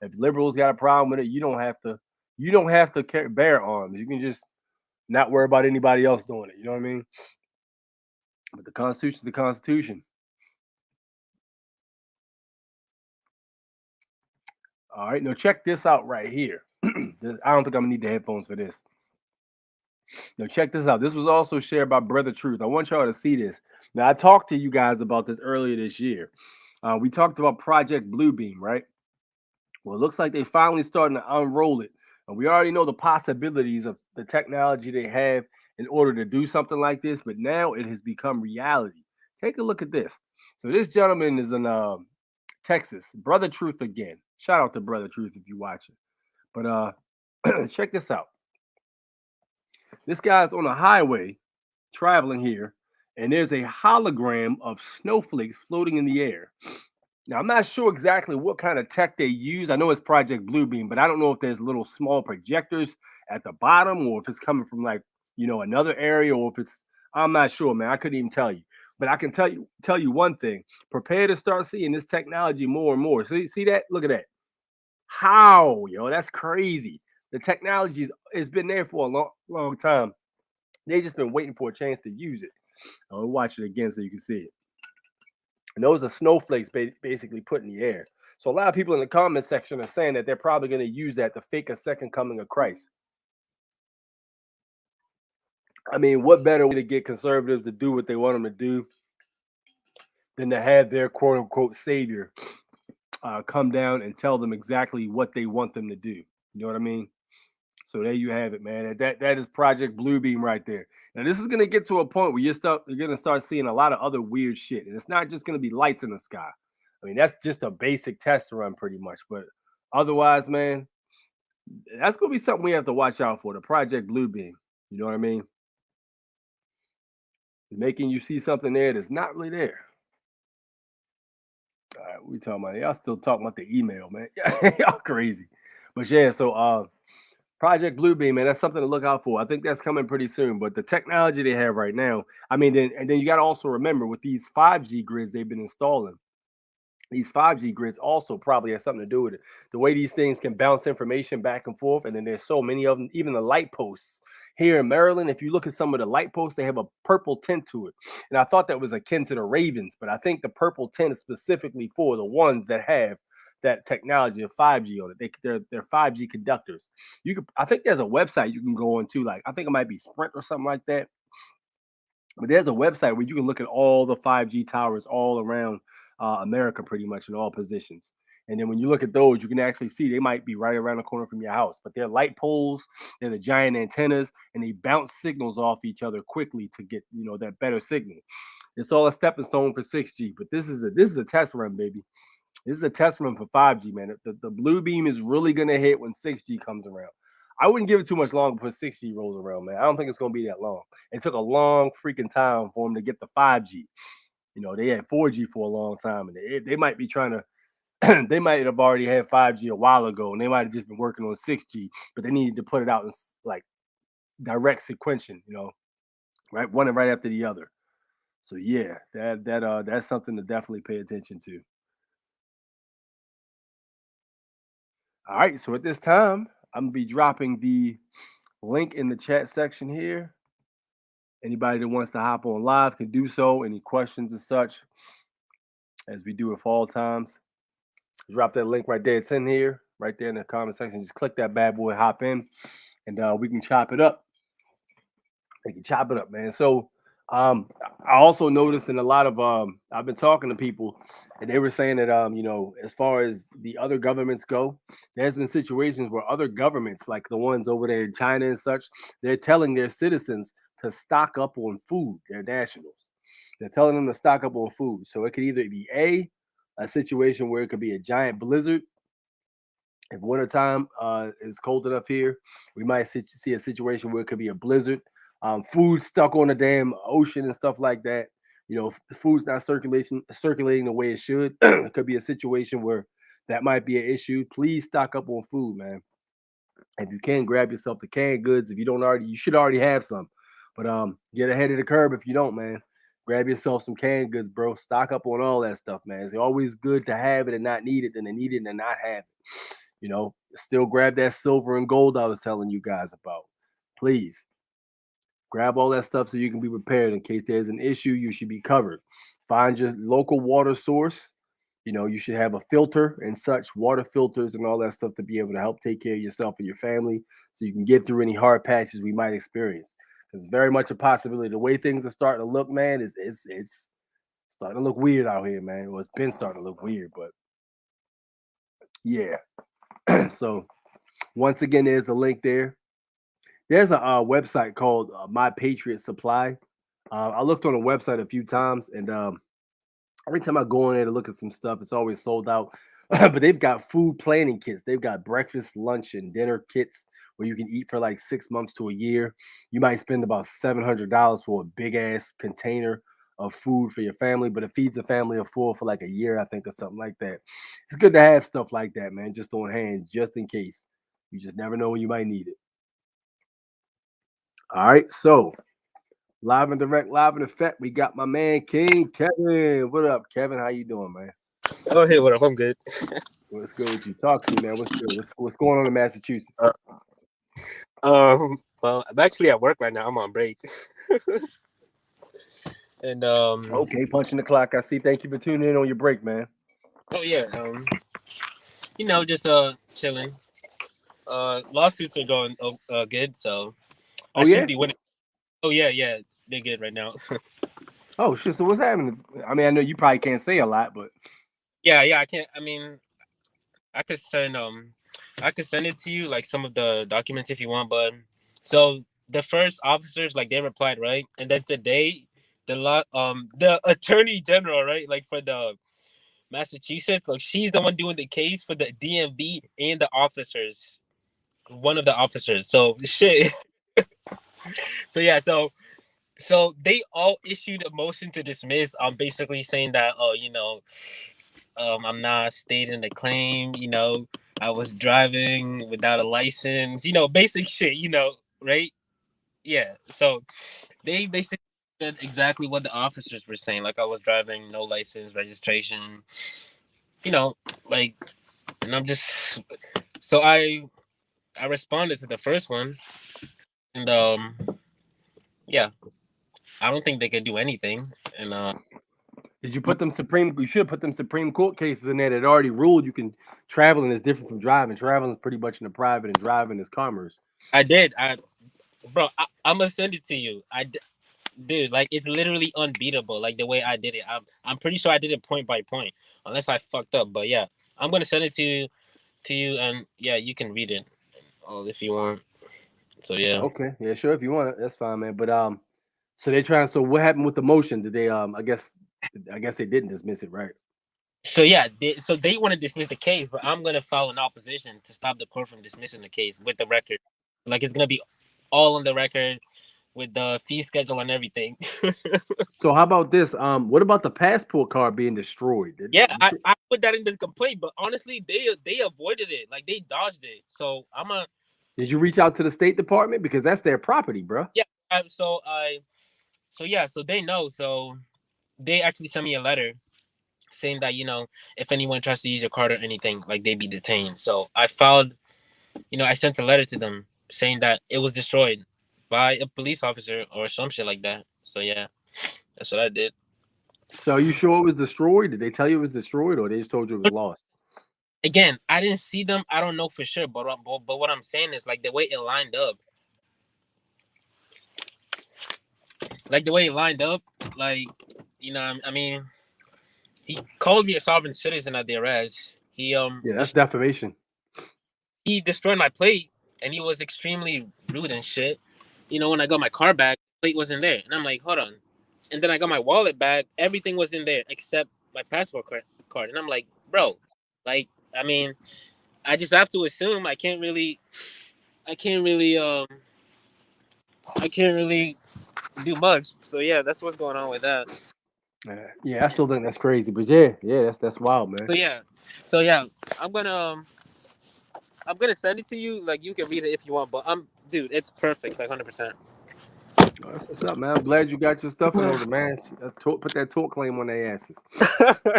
If liberals got a problem with it, you don't have to. You don't have to bear arms. You can just not worry about anybody else doing it. You know what I mean? But the Constitution is the Constitution. All right, now check this out right here. I don't think I'm gonna need the headphones for this. Now, check this out. This was also shared by Brother Truth. I want y'all to see this. Now, I talked to you guys about this earlier this year. We talked about Project Bluebeam, right? Well, it looks like they finally starting to unroll it. And we already know the possibilities of the technology they have in order to do something like this, but now it has become reality. Take a look at this. So this gentleman is in Texas, Brother Truth again. Shout out to Brother Truth if you watch it. But check this out. This guy's on a highway traveling here, and there's a hologram of snowflakes floating in the air. Now, I'm not sure exactly what kind of tech they use. I know it's Project Bluebeam, but I don't know if there's little small projectors at the bottom or if it's coming from another area or if it's I'm not sure, man. I couldn't even tell you. But I can tell you one thing. Prepare to start seeing this technology more and more. See that? Look at that. How, yo, that's crazy. The technology's it's been there for a long time. They just been waiting for a chance to use it. I'll watch it again so you can see it. And those are snowflakes basically put in the air. So a lot of people in the comment section are saying that they're probably going to use that to fake a second coming of Christ. I mean, what better way to get conservatives to do what they want them to do than to have their quote unquote savior come down and tell them exactly what they want them to do? You know what I mean? So there you have it, man. That is Project Bluebeam right there. Now this is gonna get to a point where you're gonna start seeing a lot of other weird shit, and it's not just gonna be lights in the sky. I mean, that's just a basic test run, pretty much. But otherwise, man, that's gonna be something we have to watch out for. The Project Bluebeam. You know what I mean? Making you see something there that's not really there. All right, we talking about y'all still talking about the email, man. Y'all crazy. But yeah, so Project Bluebeam, man, that's something to look out for. I think that's coming pretty soon. But the technology they have right now, I mean, then you got to also remember with these 5G grids they've been installing, these 5G grids also probably has something to do with it. The way these things can bounce information back and forth, and then there's so many of them. Even the light posts here in Maryland, if you look at some of the light posts, they have a purple tint to it, and I thought that was akin to the Ravens, but I think the purple tint is specifically for the ones that have that technology of 5G on it. They're 5G conductors. I think there's a website you can go on to, like I think it might be Sprint or something like that. But there's a website where you can look at all the 5G towers all around America, pretty much in all positions. And then when you look at those, you can actually see they might be right around the corner from your house. But they're light poles, they're the giant antennas, and they bounce signals off each other quickly to get that better signal. It's all a stepping stone for 6G, but this is a test run, baby. This is a test run for 5G, man. The blue beam is really gonna hit when 6G comes around. I wouldn't give it too much longer before 6G rolls around, man. I don't think it's gonna be that long. It took a long freaking time for them to get the 5G. They had 4G for a long time, and they might be trying to. They might have already had 5G a while ago, and they might have just been working on 6G, but they needed to put it out in like direct sequential, right, one right after the other. So yeah, that's something to definitely pay attention to. All right, so at this time, I'm gonna be dropping the link in the chat section here. Anybody that wants to hop on live can do so. Any questions and such, as we do at all times, drop that link right there. It's in here, right there in the comment section. Just click that bad boy, hop in, and we can chop it up. We can chop it up, man. So I also noticed in a lot of I've been talking to people, and they were saying that as far as the other governments go, there's been situations where other governments, like the ones over there in China and such, they're telling their citizens to stock up on food, their nationals. They're telling them to stock up on food. So it could either be a situation where it could be a giant blizzard. If wintertime is cold enough here, we might see a situation where it could be a blizzard. Food stuck on the damn ocean and stuff like that. Food's not circulating the way it should. It could be a situation where that might be an issue. Please stock up on food, man. If you can, grab yourself the canned goods. If you don't already, you should already have some. But get ahead of the curve if you don't, man. Grab yourself some canned goods, bro. Stock up on all that stuff, man. It's always good to have it and not need it than to need it and not have it. Still grab that silver and gold I was telling you guys about. Please grab all that stuff so you can be prepared in case there's an issue. You should be covered. Find your local water source. You should have a filter and such, water filters and all that stuff to be able to help take care of yourself and your family so you can get through any hard patches we might experience. Because it's very much a possibility. The way things are starting to look, man, it's starting to look weird out here, man. Well, it's been starting to look weird, but yeah. So once again, there's the link there. There's a website called My Patriot Supply. I looked on the website a few times, and every time I go in there to look at some stuff, it's always sold out. But they've got food planning kits. They've got breakfast, lunch, and dinner kits where you can eat for like 6 months to a year. You might spend about $700 for a big ass container of food for your family, but it feeds a family of four for like a year, I think, or something like that. It's good to have stuff like that, man, just on hand, just in case. You just never know when you might need it. All right, so live and direct, live in effect. We got my man King Kevin. What up, Kevin? How you doing, man? Oh, hey, what up? I'm good. What's good with you? Talk to me, man. What's good? What's going on in Massachusetts? Well, I'm actually at work right now. I'm on break. And Okay, punching the clock. I see. Thank you for tuning in on your break, man. oh yeah, just chilling. Lawsuits are going good, so I Oh should yeah. be winning. Oh yeah, they're good right now. Oh shit. So what's happening? I mean, I know you probably can't say a lot, but yeah. I can't. I mean, I could send I could send it to you like some of the documents if you want. But so the first officers like they replied right, and then today the attorney general right like for the Massachusetts, like she's the one doing the case for the DMV and the officers. One of the officers. So shit. So yeah, so they all issued a motion to dismiss. Basically saying that I'm not stating the claim. I was driving without a license. Basic shit. Right? Yeah. So they basically said exactly what the officers were saying. Like I was driving, no license, registration. You know, like, and I'm just so I responded to the first one, and yeah, I don't think they could do anything. And did you put them Supreme? You should have put them Supreme Court cases in there that already ruled you can traveling is different from driving. Traveling is pretty much in the private, and driving is commerce. I did. Bro, I'm gonna send it to you. Dude, like it's literally unbeatable. Like the way I did it. I'm pretty sure I did it point by point, unless I fucked up. But yeah, I'm gonna send it to you, and yeah, you can read it all if you want. So yeah. Okay, yeah, sure. If you want it, that's fine, man. But so they trying. So what happened with the motion? Did they I guess they didn't dismiss it, right? So yeah, they want to dismiss the case, but I'm gonna file an opposition to stop the court from dismissing the case with the record. Like it's gonna be all on the record with the fee schedule and everything. So how about this? What about the passport card being destroyed? Yeah, I put that in the complaint, but honestly, they avoided it. Like they dodged it. So Did you reach out to the State Department because that's their property, bro? yeah. So they know. So they actually sent me a letter saying that if anyone tries to use your card or anything, like they be detained. So I filed. I sent a letter to them saying that it was destroyed by a police officer or some shit like that. So yeah, that's what I did. So are you sure it was destroyed? Did they tell you it was destroyed, or they just told you it was lost? Again, I didn't see them. I don't know for sure, but what I'm saying is like the way it lined up. Like the way it lined up, like I mean, he called me a sovereign citizen at the arrest. Yeah, that's defamation. He destroyed my plate, and he was extremely rude and shit. When I got my car back, the plate wasn't there, and I'm like, hold on. and then I got my wallet back. Everything was in there except my passport card. And I'm like, bro, like, I mean, I just have to assume I can't really, I can't really do much. So yeah, that's what's going on with that. Yeah, I still think that's crazy, but yeah, that's wild, man. So yeah, so yeah, I'm gonna, um, I'm gonna send it to you. Like you can read it if you want, but dude, it's perfect, like 100%. Oh, that's what's up, man. I'm glad you got your stuff in order, man. Put that tort claim on their asses.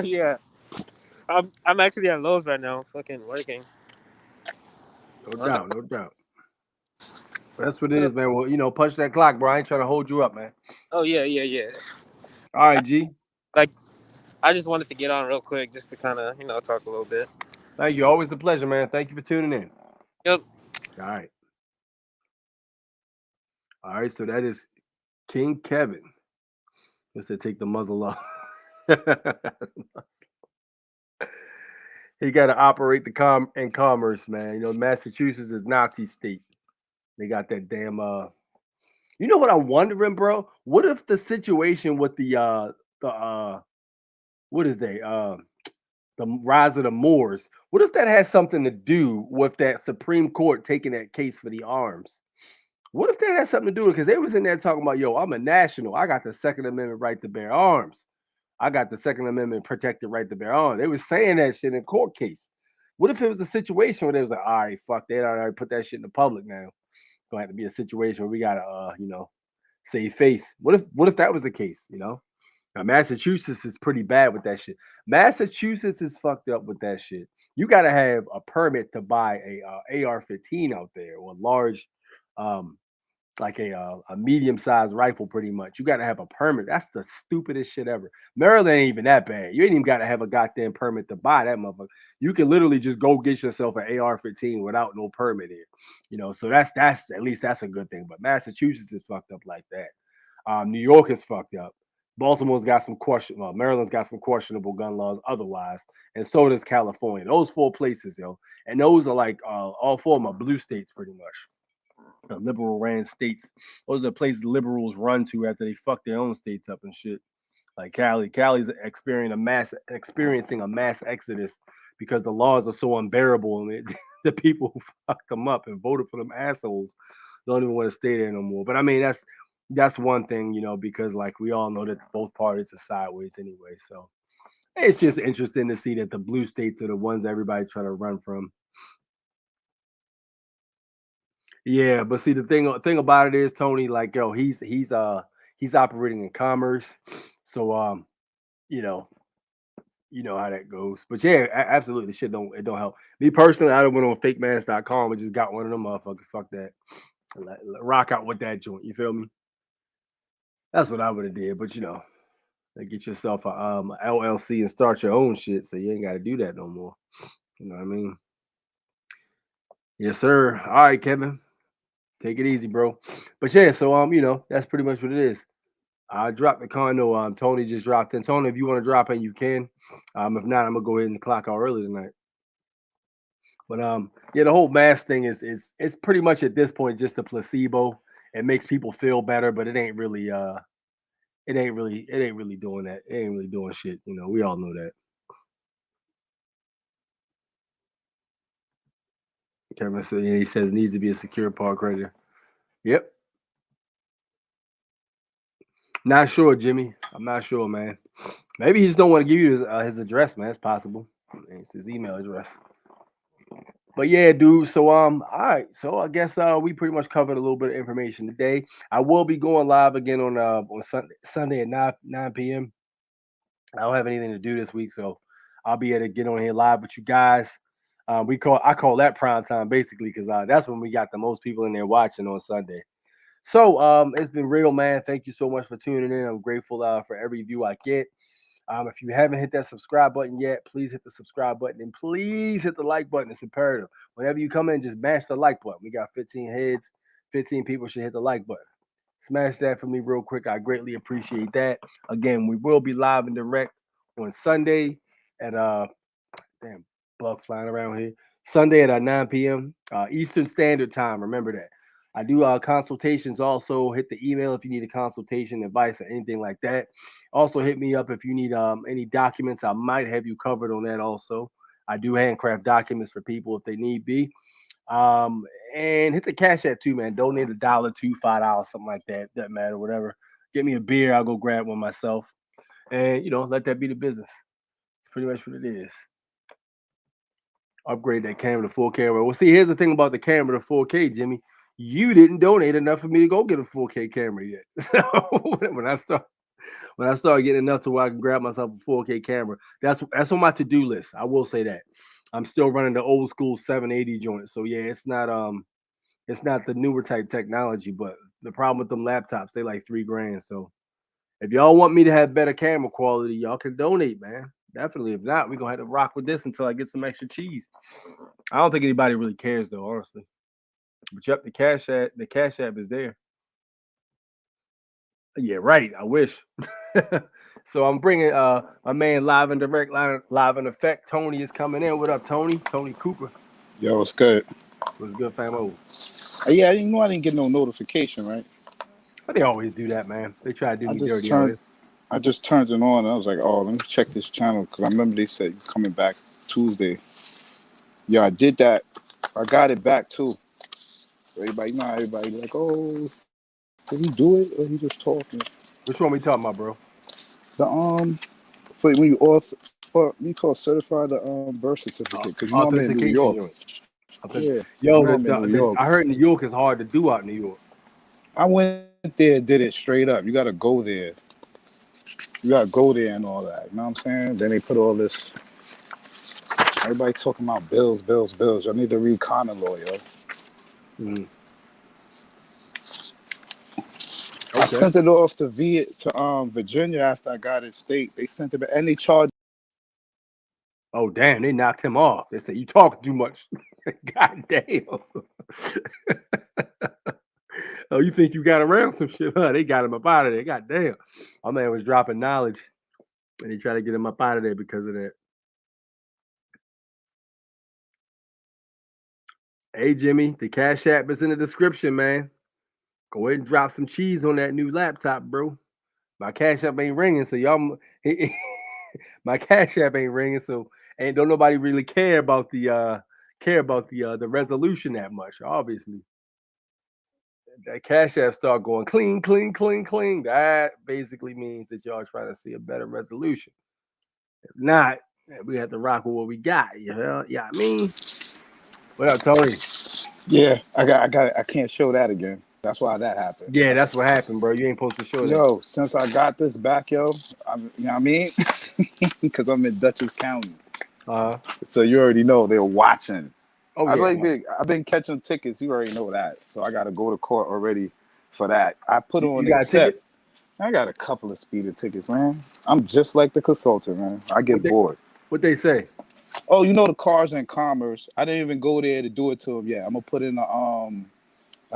Yeah, I'm actually at Lowe's right now, fucking working. No doubt, no doubt. But that's what it is, man. Well, punch that clock, bro. I ain't trying to hold you up, man. Oh yeah, yeah, yeah. All right, G. Like I just wanted to get on real quick just to kind of talk a little bit. Thank you. Always a pleasure, man. Thank you for tuning in. Yep. All right. All right. So that is King Kevin. He said take the muzzle off. He got to operate the in commerce, man. Massachusetts is Nazi state. They got that damn You know what I'm wondering, bro? What if the situation with the what is they the rise of the Moors? What if that has something to do with that Supreme Court taking that case for the arms? What if that has something to do with it? Because they was in there talking about, yo, I'm a national. I got the Second Amendment right to bear arms. I got the Second Amendment protected right to bear arms. They was saying that shit in court case. What if it was a situation where they was like, all right, fuck, they already put that shit in the public now. It's gonna have to be a situation where we gotta save face. What if that was the case, Now, Massachusetts is pretty bad with that shit. Massachusetts is fucked up with that shit. You got to have a permit to buy a AR-15 out there, or a large, um, like a medium-sized rifle, pretty much. You got to have a permit. That's the stupidest shit ever. Maryland ain't even that bad. You ain't even got to have a goddamn permit to buy that motherfucker. You can literally just go get yourself an AR-15 without no permit here. So that's at least that's a good thing. But Massachusetts is fucked up like that. New York is fucked up. Baltimore's got some Maryland's got some questionable gun laws otherwise, and so does California. Those four places, yo, and those are like all four of them are blue states, pretty much. Liberal ran states. Those are the places liberals run to after they fuck their own states up and shit. Like Cali's experiencing a mass exodus because the laws are so unbearable, and the people who fucked them up and voted for them assholes don't even want to stay there no more. But I mean, that's one thing, because like we all know that both parties are sideways anyway. So it's just interesting to see that the blue states are the ones everybody's trying to run from. Yeah, but see the thing about it is, Tony, like, yo, he's operating in commerce. So you know, you know how that goes. But yeah, absolutely, shit don't help. Me personally, I went on fakemask.com and just got one of them motherfuckers. Fuck that. Rock out with that joint. You feel me? That's what I would have did. But get yourself a LLC and start your own shit, so you ain't got to do that no more. You know what I mean? Yes, sir. All right, Kevin, take it easy, bro. But yeah, so that's pretty much what it is. I dropped the condo. Tony just dropped in. Tony, if you want to drop in, you can. If not, I'm gonna go ahead and clock out early tonight. But yeah, the whole mask thing is it's pretty much at this point just a placebo. It makes people feel better, but it ain't really doing that. It ain't really doing shit. We all know that. Kevin said, yeah, he says needs to be a secure park creditor. Yep. Not sure, Jimmy. I'm not sure, man. Maybe he just don't want to give you his address, man. It's possible. It's his email address. But yeah, dude. So all right. So I guess we pretty much covered a little bit of information today. I will be going live again on Sunday at 9 p.m. I don't have anything to do this week, so I'll be able to get on here live with you guys. I call that prime time basically because that's when we got the most people in there watching on Sunday. So it's been real, man. Thank you so much for tuning in. I'm grateful for every view I get. If you haven't hit that subscribe button yet, please hit the subscribe button and please hit the like button. It's imperative. Whenever you come in, just mash the like button. We got 15 heads. 15 people should hit the like button. Smash that for me real quick. I greatly appreciate that. Again, we will be live and direct on Sunday at damn bug flying around here. Sunday at 9 p.m. Eastern Standard Time. Remember that. I do consultations also. Hit the email if you need a consultation, advice, or anything like that. Also, hit me up if you need any documents. I might have you covered on that also. I do handcraft documents for people if they need be. Um, and hit the Cash App too, man. Donate $1, $2, $5, something like that. Doesn't matter, whatever. Get me a beer. I'll go grab one myself. And let that be the business. It's pretty much what it is. Upgrade that camera to 4K. Well, see, here's the thing about the camera to 4K, Jimmy. You didn't donate enough for me to go get a 4K camera yet. So when I start getting enough to where I can grab myself a 4K camera, that's on my to-do list. I will say that. I'm still running the old school 780 joint. So yeah, it's not the newer type technology, but the problem with them laptops, they like $3,000. So if y'all want me to have better camera quality, y'all can donate, man. Definitely. If not, we're gonna have to rock with this until I get some extra cheese. I don't think anybody really cares though, honestly. But yep, the Cash App is there. Yeah, right. I wish. So I'm bringing my man live and direct, live in effect. Tony is coming in. What up, Tony? Tony Cooper. Yo, what's good? What's good, famo? Yeah, I didn't get no notification, right? But they always do that, man. They try to do I me just dirty out turned, here. I just turned it on, and I was like, oh, let me check this channel because I remember they said you're coming back Tuesday. Yeah, I did that. I got it back too. So everybody, everybody like, oh, did he do it or he just talking? Which one we talking about, bro? The for when you what you call certify the birth certificate because I'm in New Authentication York. joint. Yeah, Yo, I'm in New York. I heard New York is hard to do out in New York. I went there, did it straight up. You got to go there. You got to go there and all that. You know what I'm saying? Then they put all this. Everybody talking about bills, bills, bills. I need to read common law, yo. Mm. I Okay. sent it off to Virginia after I got it state. They sent it back and they charged. Oh damn, they knocked him off. They said you talk too much. God damn. Oh, you think you got around some shit, huh? They got him up out of there. God damn. My man was dropping knowledge and they tried to get him up out of there because of that. Hey Jimmy, the Cash App is in the description, man. Go ahead and drop some cheese on that new laptop, bro. My Cash App ain't ringing, so y'all my Cash App ain't ringing, so and don't nobody really care about the resolution that much, obviously. That Cash App start going clean, clean, clean, clean. That basically means that y'all trying to see a better resolution. If not, we have to rock with what we got. You know? Yeah, I mean, what up, Tony? Yeah, I can't show that again. That's why that happened. Yeah, that's what happened, bro. You ain't supposed to show that. Yo, since I got this back, yo, you know what I mean? Because I'm in Dutchess County, so you already know they're watching. Oh yeah, no. I've been catching tickets. You already know that, so I got to go to court already for that. I put on You got a accept. ticket? I got a couple of speeding tickets, man. I'm just like the consultant, man. I What get they bored. what they say? Oh, you know the cars in commerce. I didn't even go there to do it to them yet. I'm gonna put in a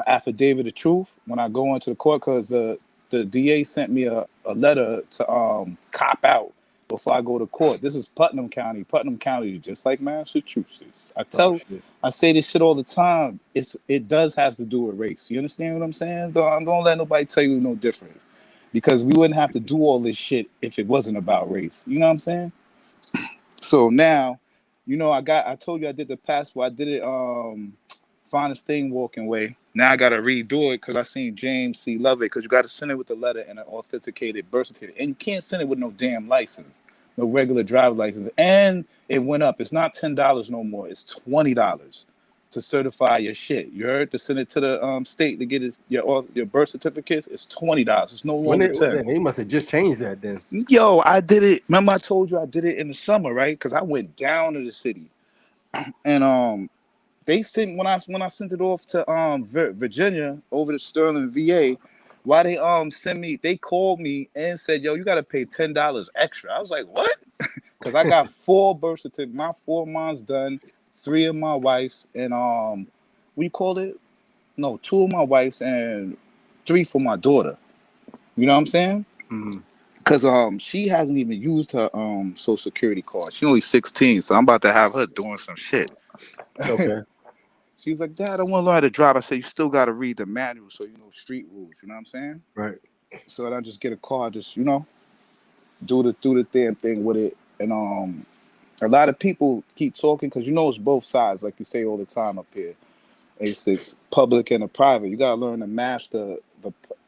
affidavit of truth when I go into the court because the DA sent me a letter to cop out before I go to court. This is Putnam County. Putnam County is just like Massachusetts. Oh shit. I say this shit all the time. It does have to do with race. You understand what I'm saying? Don't let nobody tell you no different. Because we wouldn't have to do all this shit if it wasn't about race. You know what I'm saying? So now, I told you I did the passport. I did it finest thing walking way. Now I gotta redo it because I seen James C. Love it because you gotta send it with the letter and an authenticated birth certificate. And you can't send it with no damn license, no regular driver license. And it went up. It's not $10 no more. It's $20 to certify your shit. You heard? To send it to the state to get your birth certificates, it's $20. It's no When longer 10. they must have just changed that then. Yo, I did it. Remember I told you I did it in the summer, right? Because I went down to the city. And they sent when I sent it off to Virginia over to Sterling, VA. Why they send me? They called me and said, "Yo, you got to pay $10 extra." I was like, "What?" Because I got 4 birth certificates. My 4 mom's done, 3 of my wife's, and we called it. No, 2 of my wife's and 3 for my daughter. You know what I'm saying? Mm-hmm. Because she hasn't even used her social security card. She's only 16, so I'm about to have her doing some shit. Okay. She was like, Dad, I want to learn how to drive. I said, you still got to read the manual so you know street rules. You know what I'm saying? Right. So I just get a car, just do the damn thing with it. And a lot of people keep talking because it's both sides, like you say all the time up here. A6 public and a private. You gotta learn to master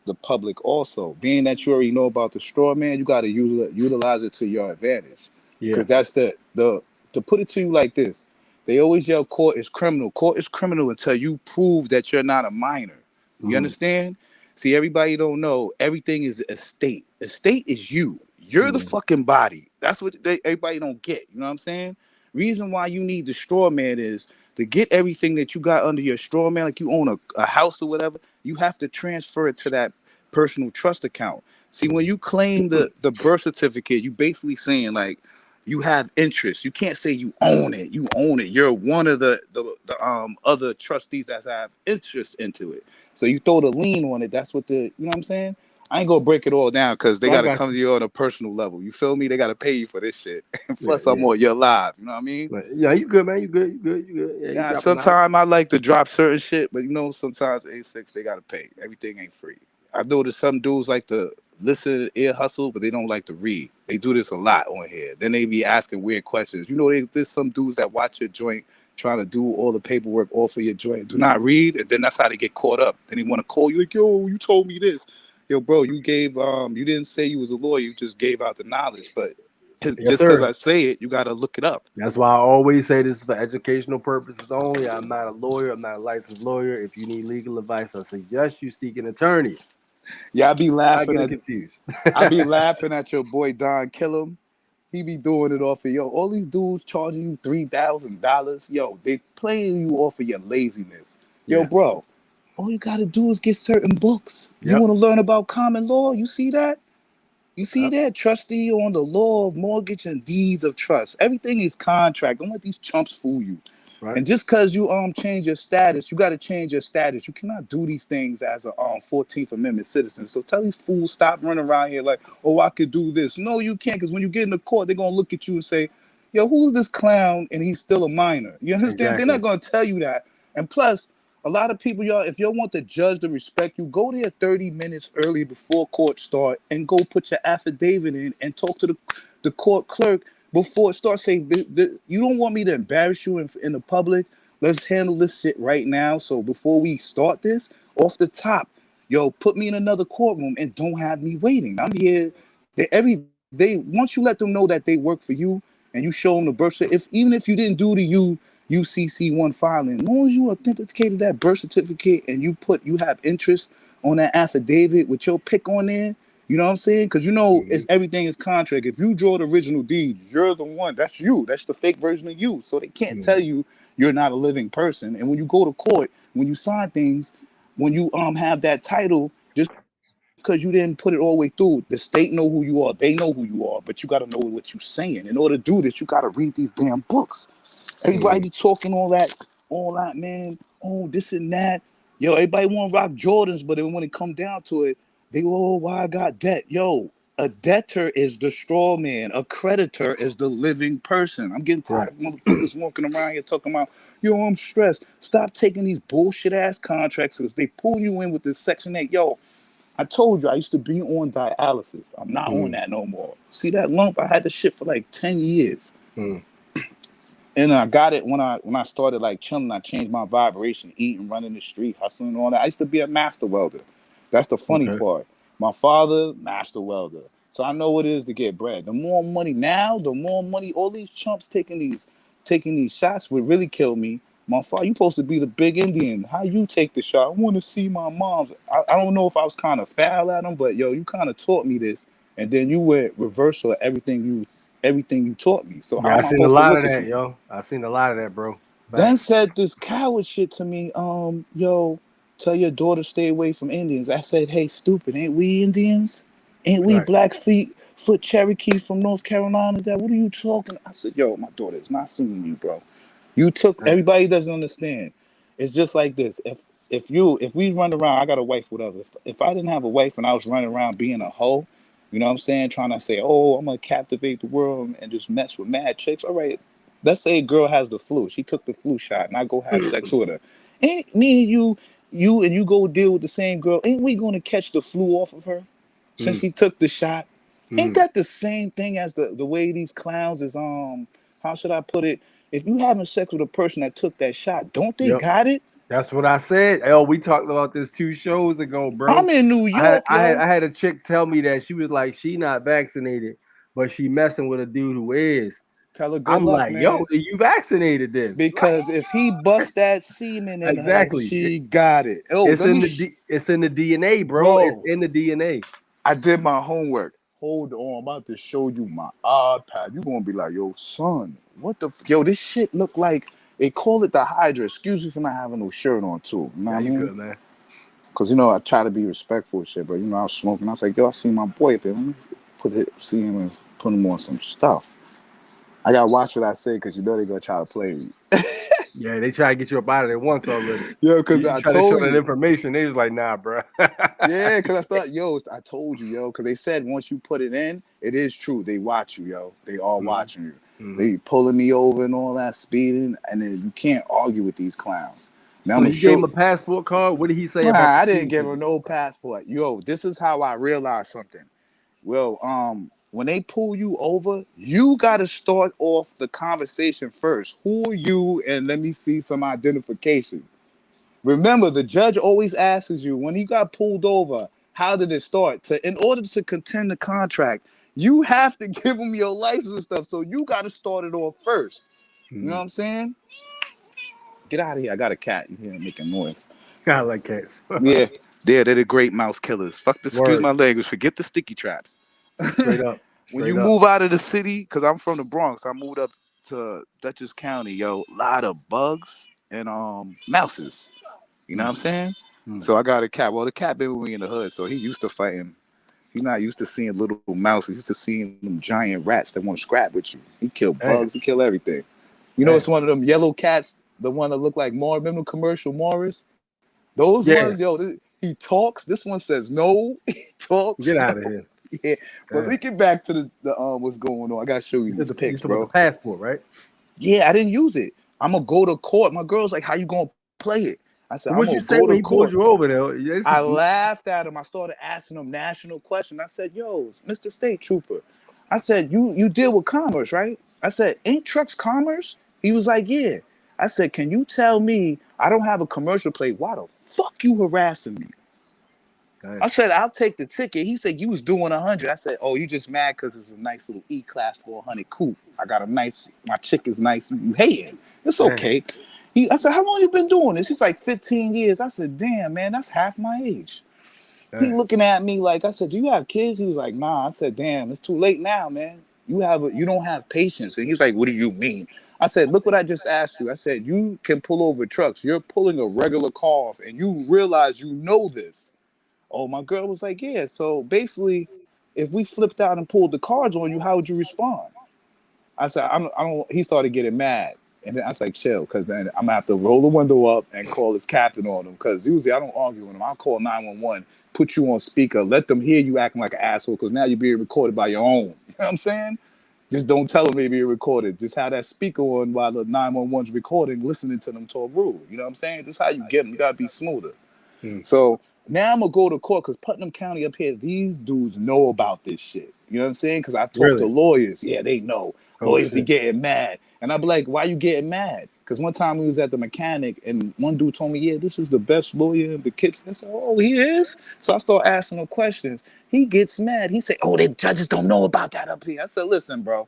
the public also. Being that you already know about the straw man, you gotta utilize it to your advantage. Yeah. Because that's the to put it to you like this. They always yell court is criminal. Court is criminal until you prove that you're not a minor. You Mm. understand? See, everybody don't know everything is estate. Estate is you. You're the Mm. fucking body. That's what everybody don't get. You know what I'm saying? Reason why you need the straw man is to get everything that you got under your straw man, like you own a house or whatever, you have to transfer it to that personal trust account. See, when you claim the birth certificate, you basically saying like you have interest. You can't say you own it. You own it. You're one of the other trustees that have interest into it. So you throw the lien on it. That's what you know what I'm saying? I ain't gonna break it all down because they I gotta got come to you. you on a personal level. You feel me? They gotta pay you for this shit. Yeah, Plus, I'm yeah. on your live. You know what I mean? But yeah, you good, man. You good. You good. You good. Yeah, you Yeah, dropping knowledge. sometimes I like to drop certain shit, but sometimes A6 they gotta pay. Everything ain't free. I noticed some dudes like to listen, ear hustle, but they don't like to read. They do this a lot on here. Then they be asking weird questions. There's some dudes that watch your joint trying to do all the paperwork off of your joint, do not read, and then that's how they get caught up. Then they want to call you like, yo, you told me this. Yo, bro, you didn't say you was a lawyer, you just gave out the knowledge. But Yes, just because sir. I say it, you gotta look it up. That's why I always say this is for educational purposes only. I'm not a lawyer. I'm not a licensed lawyer. If you need legal advice, I suggest you seek an attorney. Yeah, I be Not laughing get it at confused. I be laughing at your boy Don Killam. He be doing it off of all these dudes charging you $3,000. Yo, they playing you off of your laziness. Yo, Yeah. bro, all you gotta do is get certain books. You Yep. want to learn about common law? You see that? You see Yep. that? Trustee on the law of mortgage and deeds of trust. Everything is contract. Don't let these chumps fool you. Right. And just because you change your status, you got to change your status. You cannot do these things as a 14th Amendment citizen. So tell these fools stop running around here like, oh, I could do this. No, you can't, because when you get in the court, they're gonna look at you and say, yo, who's this clown? And he's still a minor. You understand? They're Exactly. not gonna tell you that. And plus, a lot of people, y'all, if y'all want the judge to respect you, go there 30 minutes early before court start and go put your affidavit in and talk to the court clerk before it starts. Saying, you don't want me to embarrass you in the public. Let's handle this shit right now. So before we start this, off the top, yo, put me in another courtroom and don't have me waiting. I'm here. They once you let them know that they work for you and you show them the birth certificate, even if you didn't do the UCC1 filing, as long as you authenticated that birth certificate and you have interest on that affidavit with your pick on there, you know what I'm saying? Because Mhm. it's everything is contract. If you draw the original deed, you're the one. That's you. That's the fake version of you. So they can't tell Mhm. you you're not a living person. And when you go to court, when you sign things, when you have that title, just because you didn't put it all the way through, the state know who you are. They know who you are. But you got to know what you're saying. In order to do this, you got to read these damn books. Everybody be Mhm. talking all that, man. Oh, this and that. Yo, everybody want to rock Jordans, but then when it come down to it, they go, oh, why I got debt? Yo, a debtor is the straw man. A creditor is the living person. I'm getting tired Right. of motherfuckers walking around here talking about, yo, I'm stressed. Stop taking these bullshit ass contracts because they pull you in with this Section 8. Yo, I told you I used to be on dialysis. I'm not on Mhm. that no more. See that lump? I had the shit for like 10 years. Mhm. And I got it when I started like chilling. I changed my vibration, eating, running the street, hustling, and all that. I used to be a master welder. That's the funny Okay. part. My father, master welder. So I know what it is to get bread. The more money now, the more money. All these chumps taking these shots would really kill me. My father, you supposed to be the big Indian. How you take the shot? I want to see my mom's. I don't know if I was kind of foul at him, but yo, you kind of taught me this, and then you went reversal of everything you taught me. So how Yeah, I am I seen a supposed to lot of look at that, you? yo. I seen a lot of that, bro. Then Facts. said this coward shit to me, yo, tell your daughter stay away from Indians. I said, hey, stupid, ain't we Indians? Ain't we Right. Blackfoot Cherokees from North Carolina? That what are you talking? I said, yo, my daughter is not seeing you, bro. You took Right. everybody doesn't understand. It's just like this. If we run around, I got a wife, whatever. If I didn't have a wife and I was running around being a hoe, you know what I'm saying, trying to say, oh, I'm gonna captivate the world and just mess with mad chicks. All right, let's say a girl has the flu. She took the flu shot, and I go have sex with her. Ain't me and you go deal with the same girl. Ain't we gonna catch the flu off of her since Mm, she took the shot? Ain't mm. that the same thing as the way these clowns is how should I put it? If you having sex with a person that took that shot, don't they Yep. got it? That's what I said. Oh, we talked about this 2 shows ago, bro. I'm in New I had York, I had yo. I had a chick tell me that she was like she not vaccinated, but she messing with a dude who is. Tell her good I'm luck, like, yo, man. you vaccinated then? Because if he bust that semen in her, Exactly. she got it. Oh, It's let me, in it's in the DNA, bro. It's bro. in the DNA. I did my homework. Hold on, I'm about to show you my iPad. You gonna be like, yo, son, what the yo? This shit look like they call it the Hydra. Excuse me for not having no shirt on too. You know Yeah, what I you mean? good, man. Because I try to be respectful and shit, but I was smoking. I was like, yo, I see my boy there. Let me see him and put him on some stuff. I gotta watch what I say because they gonna try to play me. Yeah, they try to get you up out of there once already. Yo, because You I try to show told that you. information. They was like, nah, bro. Yeah, because I thought, yo, I told you, yo, because they said once you put it in, it is true. They watch you, yo. They all Mhm, watching you. They mhm. be pulling me over and all that, speeding, and then you can't argue with these clowns. Now I'm So gonna you gave him show. a passport card. What did he say Nah, about the I didn't speeding give her ticket? no passport. Yo, this is how I realized something. Well, when they pull you over, you gotta start off the conversation first. Who are you? And let me see some identification. Remember, the judge always asks you when he got pulled over, how did it start? In order to contend the contract, you have to give him your license and stuff. So you got to start it off first. You know what Mhm. I'm saying? Get out of here! I got a cat in here making noise. I like cats. Yeah, they're the great mouse killers. Fuck the excuse Word. my language. Forget the sticky traps. Straight up. When Straight you up. move out of the city, because I'm from the Bronx, I moved up to Dutchess County. Yo, a lot of bugs and mouses. You know what Mm, I'm saying? mm. So I got a cat. Well, the cat been with me in the hood, so he used to fighting. He's not used to seeing little mouses. He's used to seeing them giant rats that want to scrap with you. He kill Damn. bugs. He kill everything. It's Damn. one of them yellow cats, the one that look like Morris. Remember the commercial Morris? Those ones, Yeah. yo. He talks. This one says no. He talks. Get Yo, out of here. yeah. But we Damn. get back to the what's going on. I gotta show you You said these you pics, talking about the bro. passport, right? Yeah, I didn't use it. I'm gonna go to court. My girl's like, "How you gonna play it?" I said, So "I'm what gonna you say go when to he pulled court." you over there? This I is laughed at him. I started asking him national questions. I said, "Yo, Mr. State Trooper," I said, "You deal with commerce, right?" I said, "Ain't trucks commerce?" He was like, "Yeah." I said, "Can you tell me I don't have a commercial plate? Why the fuck you harassing me?" damn. I said, "I'll take the ticket." He said, "You was doing 100." I said, "Oh, you just mad because it's a nice little E-Class 400 coupe. I got a nice, my chick is nice. You hating. It's Damn. okay." I said, "How long you been doing this?" He's like, 15 years. I said, "Damn, man, that's half my age." He Damn. looking at me like, I said, "Do you have kids?" He was like, "Nah." I said, "Damn, it's too late now, man. You don't have patience." And he's like, "What do you mean?" I said, "Look what I just asked you." I said, "You can pull over trucks. You're pulling a regular car off, and you realize you know this." Oh, my girl was like, "Yeah." So basically, if we flipped out and pulled the cards on you, how would you respond? I said, I don't. He started getting mad, and then I was like, "Chill," because then I'm gonna have to roll the window up and call his captain on him. Because usually I don't argue with him. I'll call 911, put you on speaker, let them hear you acting like an asshole. Because now you're being recorded by your own. You know what I'm saying? Just don't tell them they being recorded. Just have that speaker on while the 911's recording, listening to them talk rude. You know what I'm saying? This is how you get them. You gotta be smoother. Mm. So now I'm gonna go to court because Putnam County up here, these dudes know about this shit. You know what I'm saying? Because I've talked to Really? lawyers. Yeah, they know. Oh Lawyers be shit. getting mad. And I'd be like, "Why you getting mad?" Because one time we was at the mechanic and one dude told me, "Yeah, this is the best lawyer in the kids." I said, "Oh, he is?" So I start asking him questions. He gets mad. He said, "Oh, the judges don't know about that up here." I said, "Listen, bro.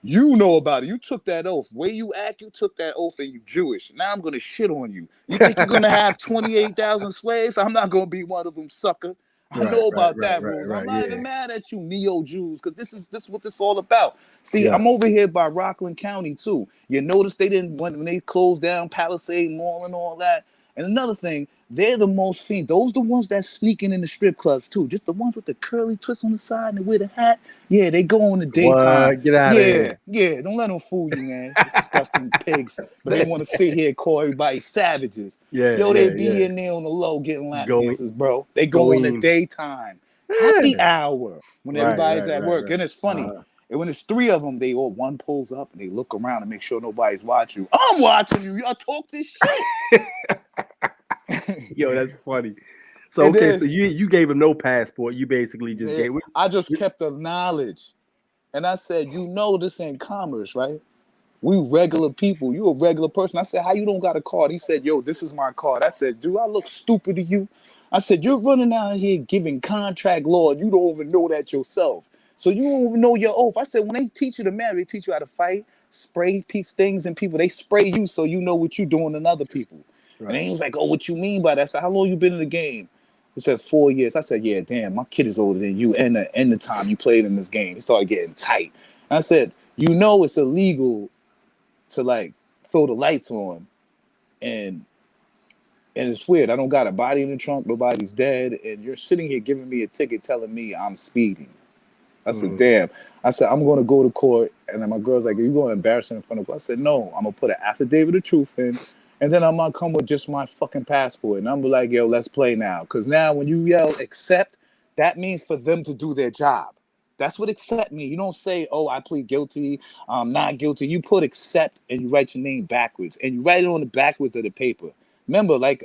You know about it. You took that oath. Way you act, you took that oath and you Jewish. Now I'm gonna shit on you. You think you're gonna have 28,000 slaves? I'm not gonna be one of them, sucker. I Right, know right, about right, that right, rules. I'm right. not Yeah. even mad at you, neo-Jews, because this is what this all about. See, Yeah. I'm over here by Rockland County too. You notice they didn't when they closed down Palisade Mall and all that. And another thing, they're the most fiend. Those the ones that sneaking in the strip clubs too. Just the ones with the curly twist on the side and they wear the hat. Yeah, they go in the daytime. What? Get out of Yeah, here. yeah. Don't let them fool you, man. Disgusting pigs. But they want to sit here and call everybody savages. Yeah, Yo, they yeah, be yeah. in there on the low getting lap Going, dances, bro. They go on the going. daytime. Happy Yeah. hour when Right, everybody's right, at right, work. right. And it's funny. Uh-huh. And when it's three of them, they all one pulls up and they look around and make sure nobody's watching you. I'm watching you. Y'all talk this shit. Yo, that's funny. So And okay, then so you gave him no passport. You basically just gave. I just kept the knowledge. And I said, you know this ain't commerce, right? We regular people. You a regular person. I said, how you don't got a card? He said, yo, this is my card. I said, do I look stupid to you? I said, you're running out here giving contract law. You don't even know that yourself. So you don't even know your oath. I said, when they teach you to marry, they teach you how to fight, spray things and people. They spray you so you know what you're doing in other people. And then he was like, oh, what you mean by that? I said, how long you been in the game? He said, 4 years. I said, yeah, damn, my kid is older than you and the time you played in this game. He started getting tight. And I said, you know it's illegal to like throw the lights on and it's weird. I don't got a body in the trunk, nobody's dead, and you're sitting here giving me a ticket telling me I'm speeding. I said, damn. I said, I'm going to go to court. And then my girl's like, are you going to embarrass him in front of her? I said, no, I'm going to put an affidavit of truth in. And then I'm going to come with just my fucking passport. And I'm be like, yo, let's play now. Because now when you yell accept, that means for them to do their job. That's what accept means. You don't say, oh, I plead guilty, I'm not guilty. You put accept and you write your name backwards. And you write it on the backwards of the paper. Remember, like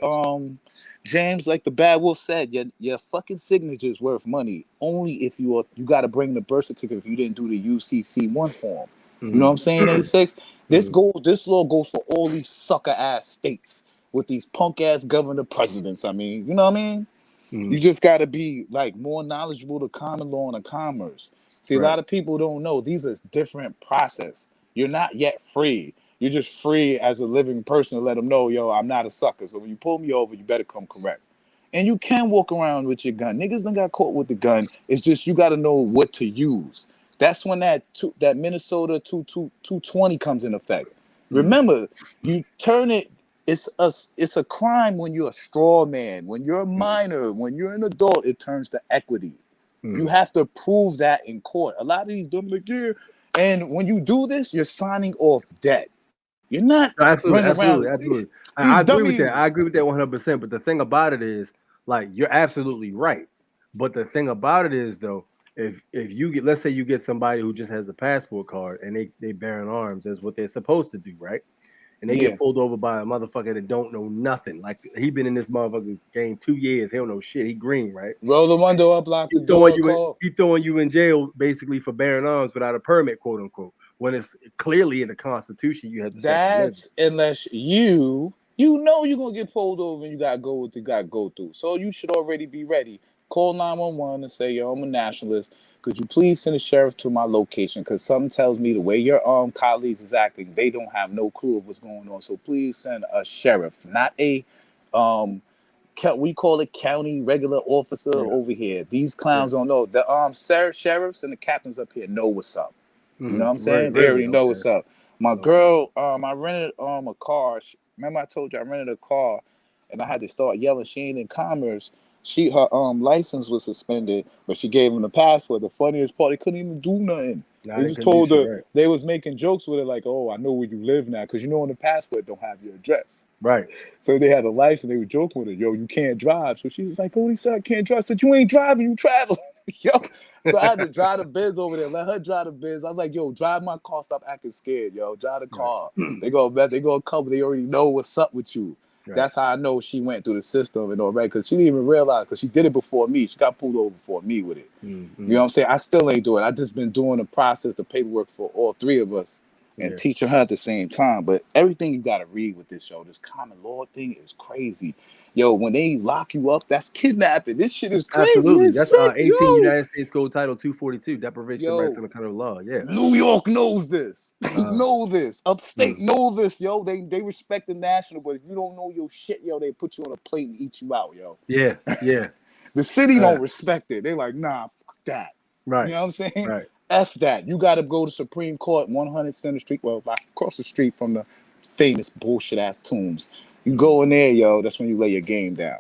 James, like the Bad Wolf said, your fucking signature is worth money only if you got to bring the birth certificate if you didn't do the UCC1 form. You know what I'm saying? 86. This law goes for all these sucker ass states with these punk ass governor presidents. I mean, you know what I mean? You just got to be like more knowledgeable to common law and to commerce. See, a lot of people don't know these are different process. You're not yet free. You're just free as a living person to let them know, yo, I'm not a sucker. So when you pull me over, you better come correct. And you can walk around with your gun. Niggas done got caught with the gun. It's just you got to know what to use. That's when that Minnesota 220 comes in effect. Remember, you turn it. It's a crime when you're a straw man. When you're a minor, when you're an adult, it turns to equity. You have to prove that in court. A lot of these dumb like, yeah. And when you do this, you're signing off debt. You're not Absolutely, running around. absolutely. These I agree with dummies. that. I agree with that 100%. But the thing about it is, like, you're absolutely right. But the thing about it is, though, if you get, let's say you get somebody who just has a passport card and they bearing arms, that's what they're supposed to do, right? And they get pulled over by a motherfucker that don't know nothing. Like he been in this motherfucking game 2 years. He don't know shit. He green, right? Roll the window up, lock the door, call. He throwing you in jail basically for bearing arms without a permit, quote unquote. When it's clearly in the Constitution, you have the Second Amendment. That's unless you know you're gonna get pulled over and you gotta go what you gotta go through. So you should already be ready. Call 911 and say, yo, I'm a nationalist. Could you please send a sheriff to my location? Because something tells me the way your colleagues is acting, they don't have no clue of what's going on. So please send a sheriff, not a we call it county regular officer over here. These clowns don't know. The sheriffs and the captains up here know what's up. You know what I'm saying? They already know what's up. My girl, I rented a car. Remember I told you I rented a car and I had to start yelling. She ain't in commerce. Her license was suspended, but she gave him the passport. The funniest part, they couldn't even do nothing. They just told her they was making jokes with it, like, "Oh, I know where you live now," because you know on the passport don't have your address. Right. So they had a license. They were joking with her, "Yo, you can't drive." So she was like, "Oh, he said I can't drive." I said, "You ain't driving, you traveling." Yo, so I had to drive the Benz over there. Let her drive the Benz. I was like, "Yo, drive my car. Stop acting scared, yo. Drive the car." They go cover. They already know what's up with you. Right. That's how I know she went through the system and all right, because she didn't even realize, because she did it before me. She got pulled over before me with it. You know what I'm saying? I still ain't doing it. I just been doing the process, the paperwork for all three of us and teaching her at the same time. But everything you got to read with this show, this common law thing is crazy. Yo, when they lock you up, that's kidnapping. This shit is crazy. Absolutely. It's that's sick, 18 United States Code Title 242, deprivation of rights under kind of law. Yeah. New York knows this. They know this. Upstate know this, yo. They respect the national, but if you don't know your shit, yo, they put you on a plate and eat you out, yo. Yeah, yeah. The city don't respect it. They like, nah, fuck that. Right. You know what I'm saying? Right. F that. You got to go to Supreme Court, 100 Center Street, well, across the street from the famous bullshit ass tombs. You go in there, yo, that's when you lay your game down.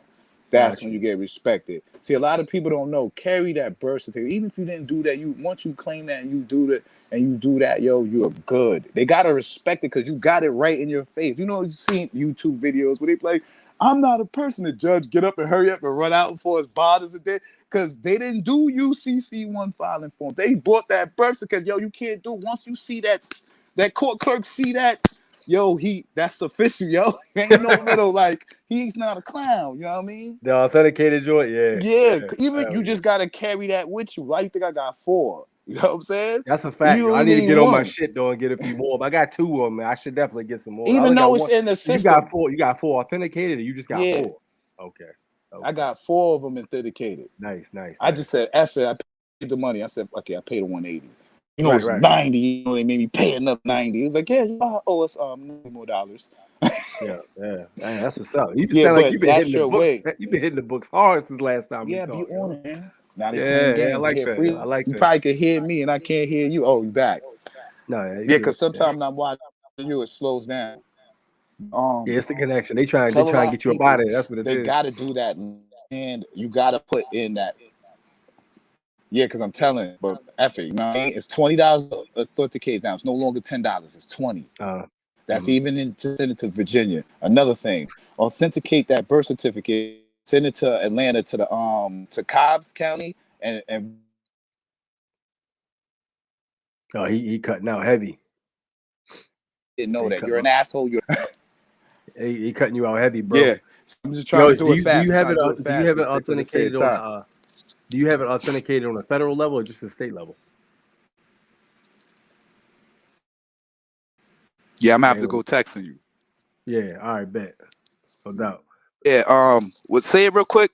That's when you get respected. See, a lot of people don't know. Carry that birth certificate. Even if you didn't do that, once you claim that and you do that, yo, you're good. They gotta respect it because you got it right in your face. You know, you seen YouTube videos where they play, "I'm not a person." The judge get up and hurry up and run out before his bodies are dead. Because they didn't do UCC1 filing form. They bought that birth certificate. Yo, you can't do. Once you see that court clerk see that, yo, that's official, yo. Ain't no little like he's not a clown. You know what I mean? The authenticated joint, yeah. Yeah, even Hell you yeah. just gotta carry that with you. Why you think I got 4? You know what I'm saying? That's a fact. You I only need to need get on my one. shit though and get a few more. But I got 2 of them, man. I should definitely get some more. I Even only got though it's one. in the You got system. 4. You got 4 authenticated, or you just got Yeah. 4? Okay. I got 4 of them authenticated. Nice. I just said, F it. I paid the money. I said, okay, I paid the 180. You know, Right, it's right. 90. You know, they made me pay another 90. It was like, yeah, you owe us $90 more. Yeah. Man, that's what's up. You Yeah, sound like but you've been that's hitting the your books. way. You've been hitting the books hard since last time we Yeah, be talked. on it, man. Now they Yeah, playing games. I like You hear that. free? I like You that. probably could hear me and I can't hear you. Oh, you back. No, Yeah, because sometimes when I'm watching you, it slows down. Yeah, it's the connection. They try Tell a to lot get of you up people out of there. That's what it they is. got to do that, and you got to put in that. Yeah, because I'm telling you, but F it, you know what I mean? It's $20 authenticate now. It's no longer $10. It's $20. That's even to send it to Virginia. Another thing, authenticate that birth certificate, send it to Atlanta to the to Cobbs County, and Oh, he cutting out heavy. Didn't know that you're an asshole. He cutting you out heavy, bro. Yeah, I'm just trying to do it fast. Do you have it authenticated on? Do you have it authenticated on a federal level or just a state level? Yeah, I'm gonna have to go texting you. Yeah, all right, bet. No doubt. Yeah, say it real quick.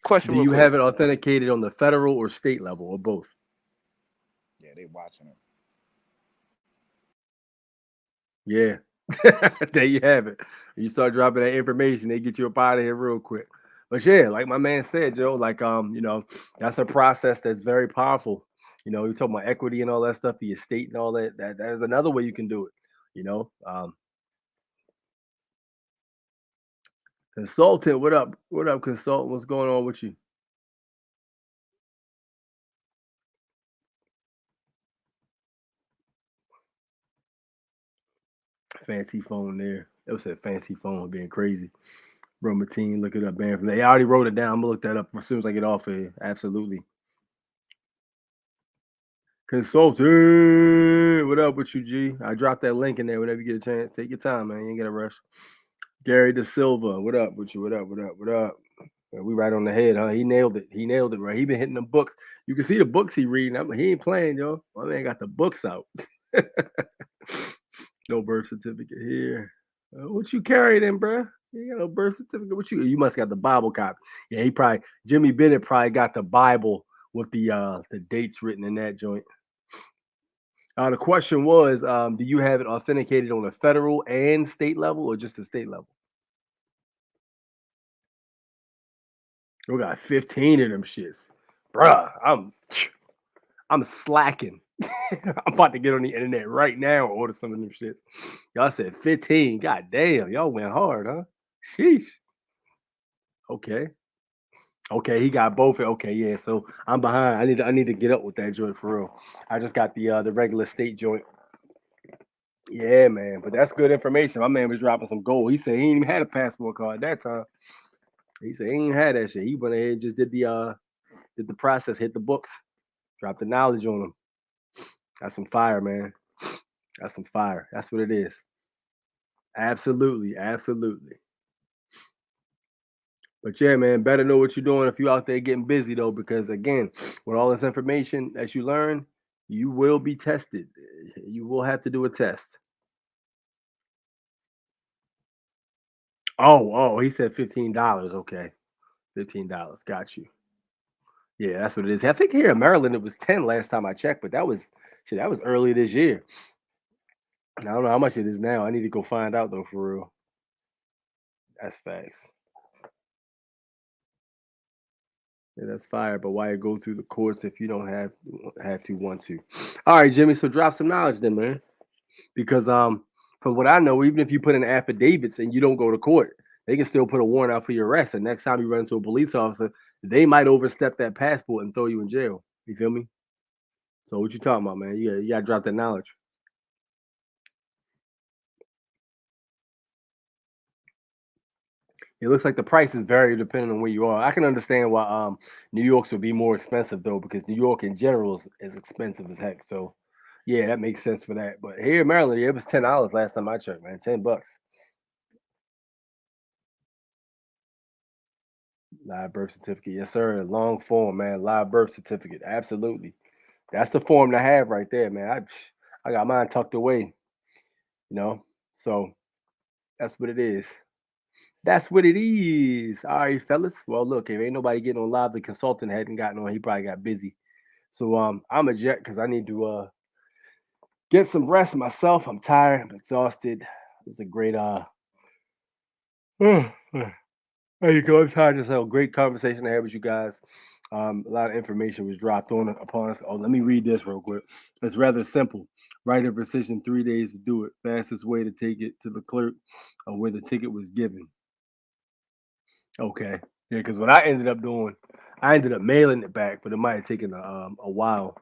Question. Do you have it authenticated on the federal or state level or both? Yeah, they watching it. Yeah. There you have it. You start dropping that information, they get you up out of here real quick. But yeah, like my man said, Joe, like you know, that's a process that's very powerful. You know, you're talking about equity and all that stuff, the estate and all that. That is another way you can do it. You know, consultant, what up? What up, consultant? What's going on with you? Fancy phone there. It was a fancy phone being crazy. Bromatine, look it up, man. I already wrote it down. I'm gonna look that up as soon as I get off of here. Absolutely. Consultant, what up with you, G? I dropped that link in there whenever you get a chance. Take your time, man. You ain't got to rush. Gary Da Silva, what up with you? What up? What up? What up? Yeah, we right on the head, huh? He nailed it. He nailed it, right? He been hitting the books. You can see the books he reading. He ain't playing, yo. My man got the books out. No birth certificate here. What you carrying in, bro? You got no birth certificate. What you must got the Bible copy. Yeah, he probably Jimmy Bennett probably got the Bible with the dates written in that joint. The question was, do you have it authenticated on a federal and state level or just a state level? We got 15 of them shits. Bruh, I'm slacking. I'm about to get on the internet right now and order some of them shits. Y'all said 15. God damn, y'all went hard, huh? Sheesh. Okay. Okay, he got both. Okay, yeah. So I'm behind. I need to get up with that joint for real. I just got the regular state joint. Yeah, man. But that's good information. My man was dropping some gold. He said he ain't even had a passport card that time. He said he ain't had that shit. He went ahead and just did the process, hit the books, dropped the knowledge on them. That's some fire, man. That's some fire. That's what it is. Absolutely, absolutely. But yeah, man, better know what you're doing if you're out there getting busy though, because again, with all this information that you learn, you will be tested. You will have to do a test. Oh, he said $15. Okay. $15. Got you. Yeah, that's what it is. I think here in Maryland it was 10 last time I checked, but that was early this year. I don't know how much it is now. I need to go find out though for real. That's facts. Yeah, that's fire. But why go through the courts if you don't want to? All right, Jimmy. So drop some knowledge then, man. Because from what I know, even if you put in affidavits and you don't go to court, they can still put a warrant out for your arrest. And next time you run into a police officer, they might overstep that passport and throw you in jail. You feel me? So what you talking about, man? You gotta drop that knowledge. It looks like the prices vary depending on where you are. I can understand why New York's would be more expensive though, because New York in general is expensive as heck. So Yeah, that makes sense for that. But here in Maryland, it was $10 last time I checked, man. $10. Live birth certificate, yes, sir. Long form, man. Live birth certificate, absolutely. That's the form to have right there, man. I got mine tucked away, you know. So that's what it is. That's what it is. All right, fellas. Well, look, if ain't nobody getting on live, the consultant hadn't gotten on. He probably got busy. So I'm a jet because I need to get some rest myself. I'm tired. I'm exhausted. It was a great there you go. I'm tired. Just had a great conversation I had with you guys. A lot of information was dropped on upon us. Oh, let me read this real quick. It's rather simple. Right of rescission, 3 days to do it. Fastest way to take it to the clerk where the ticket was given. Okay. Yeah, because what I ended up doing, I ended up mailing it back, but it might have taken a while.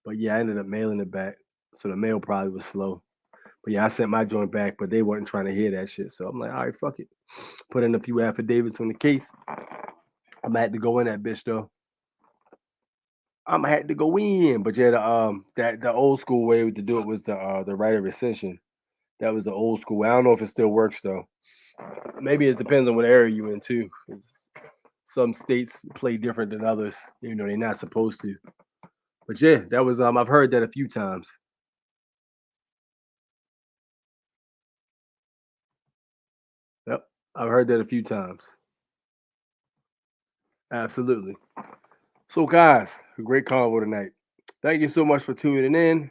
But yeah, I ended up mailing it back. So the mail probably was slow. But yeah, I sent my joint back, but they weren't trying to hear that shit. So I'm like, all right, fuck it. Put in a few affidavits on the case. I'm gonna have to go in that bitch though. I'm gonna have to go in. But yeah, the old school way to do it was the right of rescission. That was the old school. I don't know if it still works though. Maybe it depends on what area you in too. 'Cause some states play different than others. You know, they're not supposed to. But yeah, that was I've heard that a few times. Yep. I've heard that a few times. Absolutely. So guys, a great convo tonight. Thank you so much for tuning in.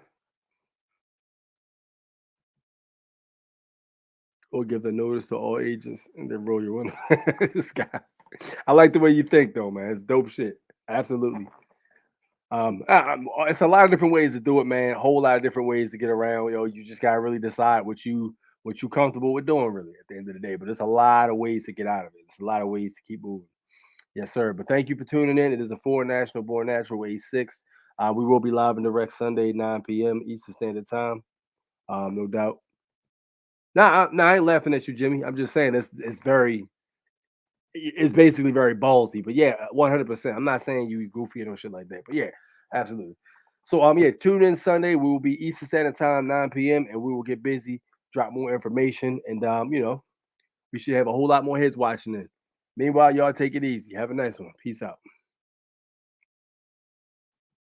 Or give the notice to all agents and then roll your window. This guy. I like the way you think though, man. It's dope shit. Absolutely. It's a lot of different ways to do it, man. A whole lot of different ways to get around. You just gotta really decide what you comfortable with doing, really, at the end of the day. But there's a lot of ways to get out of it. There's a lot of ways to keep moving. Yes, sir. But thank you for tuning in. It is the Foreign National Born Natural A6. We will be live and direct Sunday, 9 p.m. Eastern Standard Time. No doubt. Nah, I ain't laughing at you, Jimmy. I'm just saying it's basically very ballsy. But yeah, 100%. I'm not saying you goofy or shit like that. But yeah, absolutely. So yeah, tune in Sunday. We will be Eastern Standard Time, 9 p.m. and we will get busy, drop more information, and we should have a whole lot more heads watching it. Meanwhile, y'all take it easy. Have a nice one. Peace out.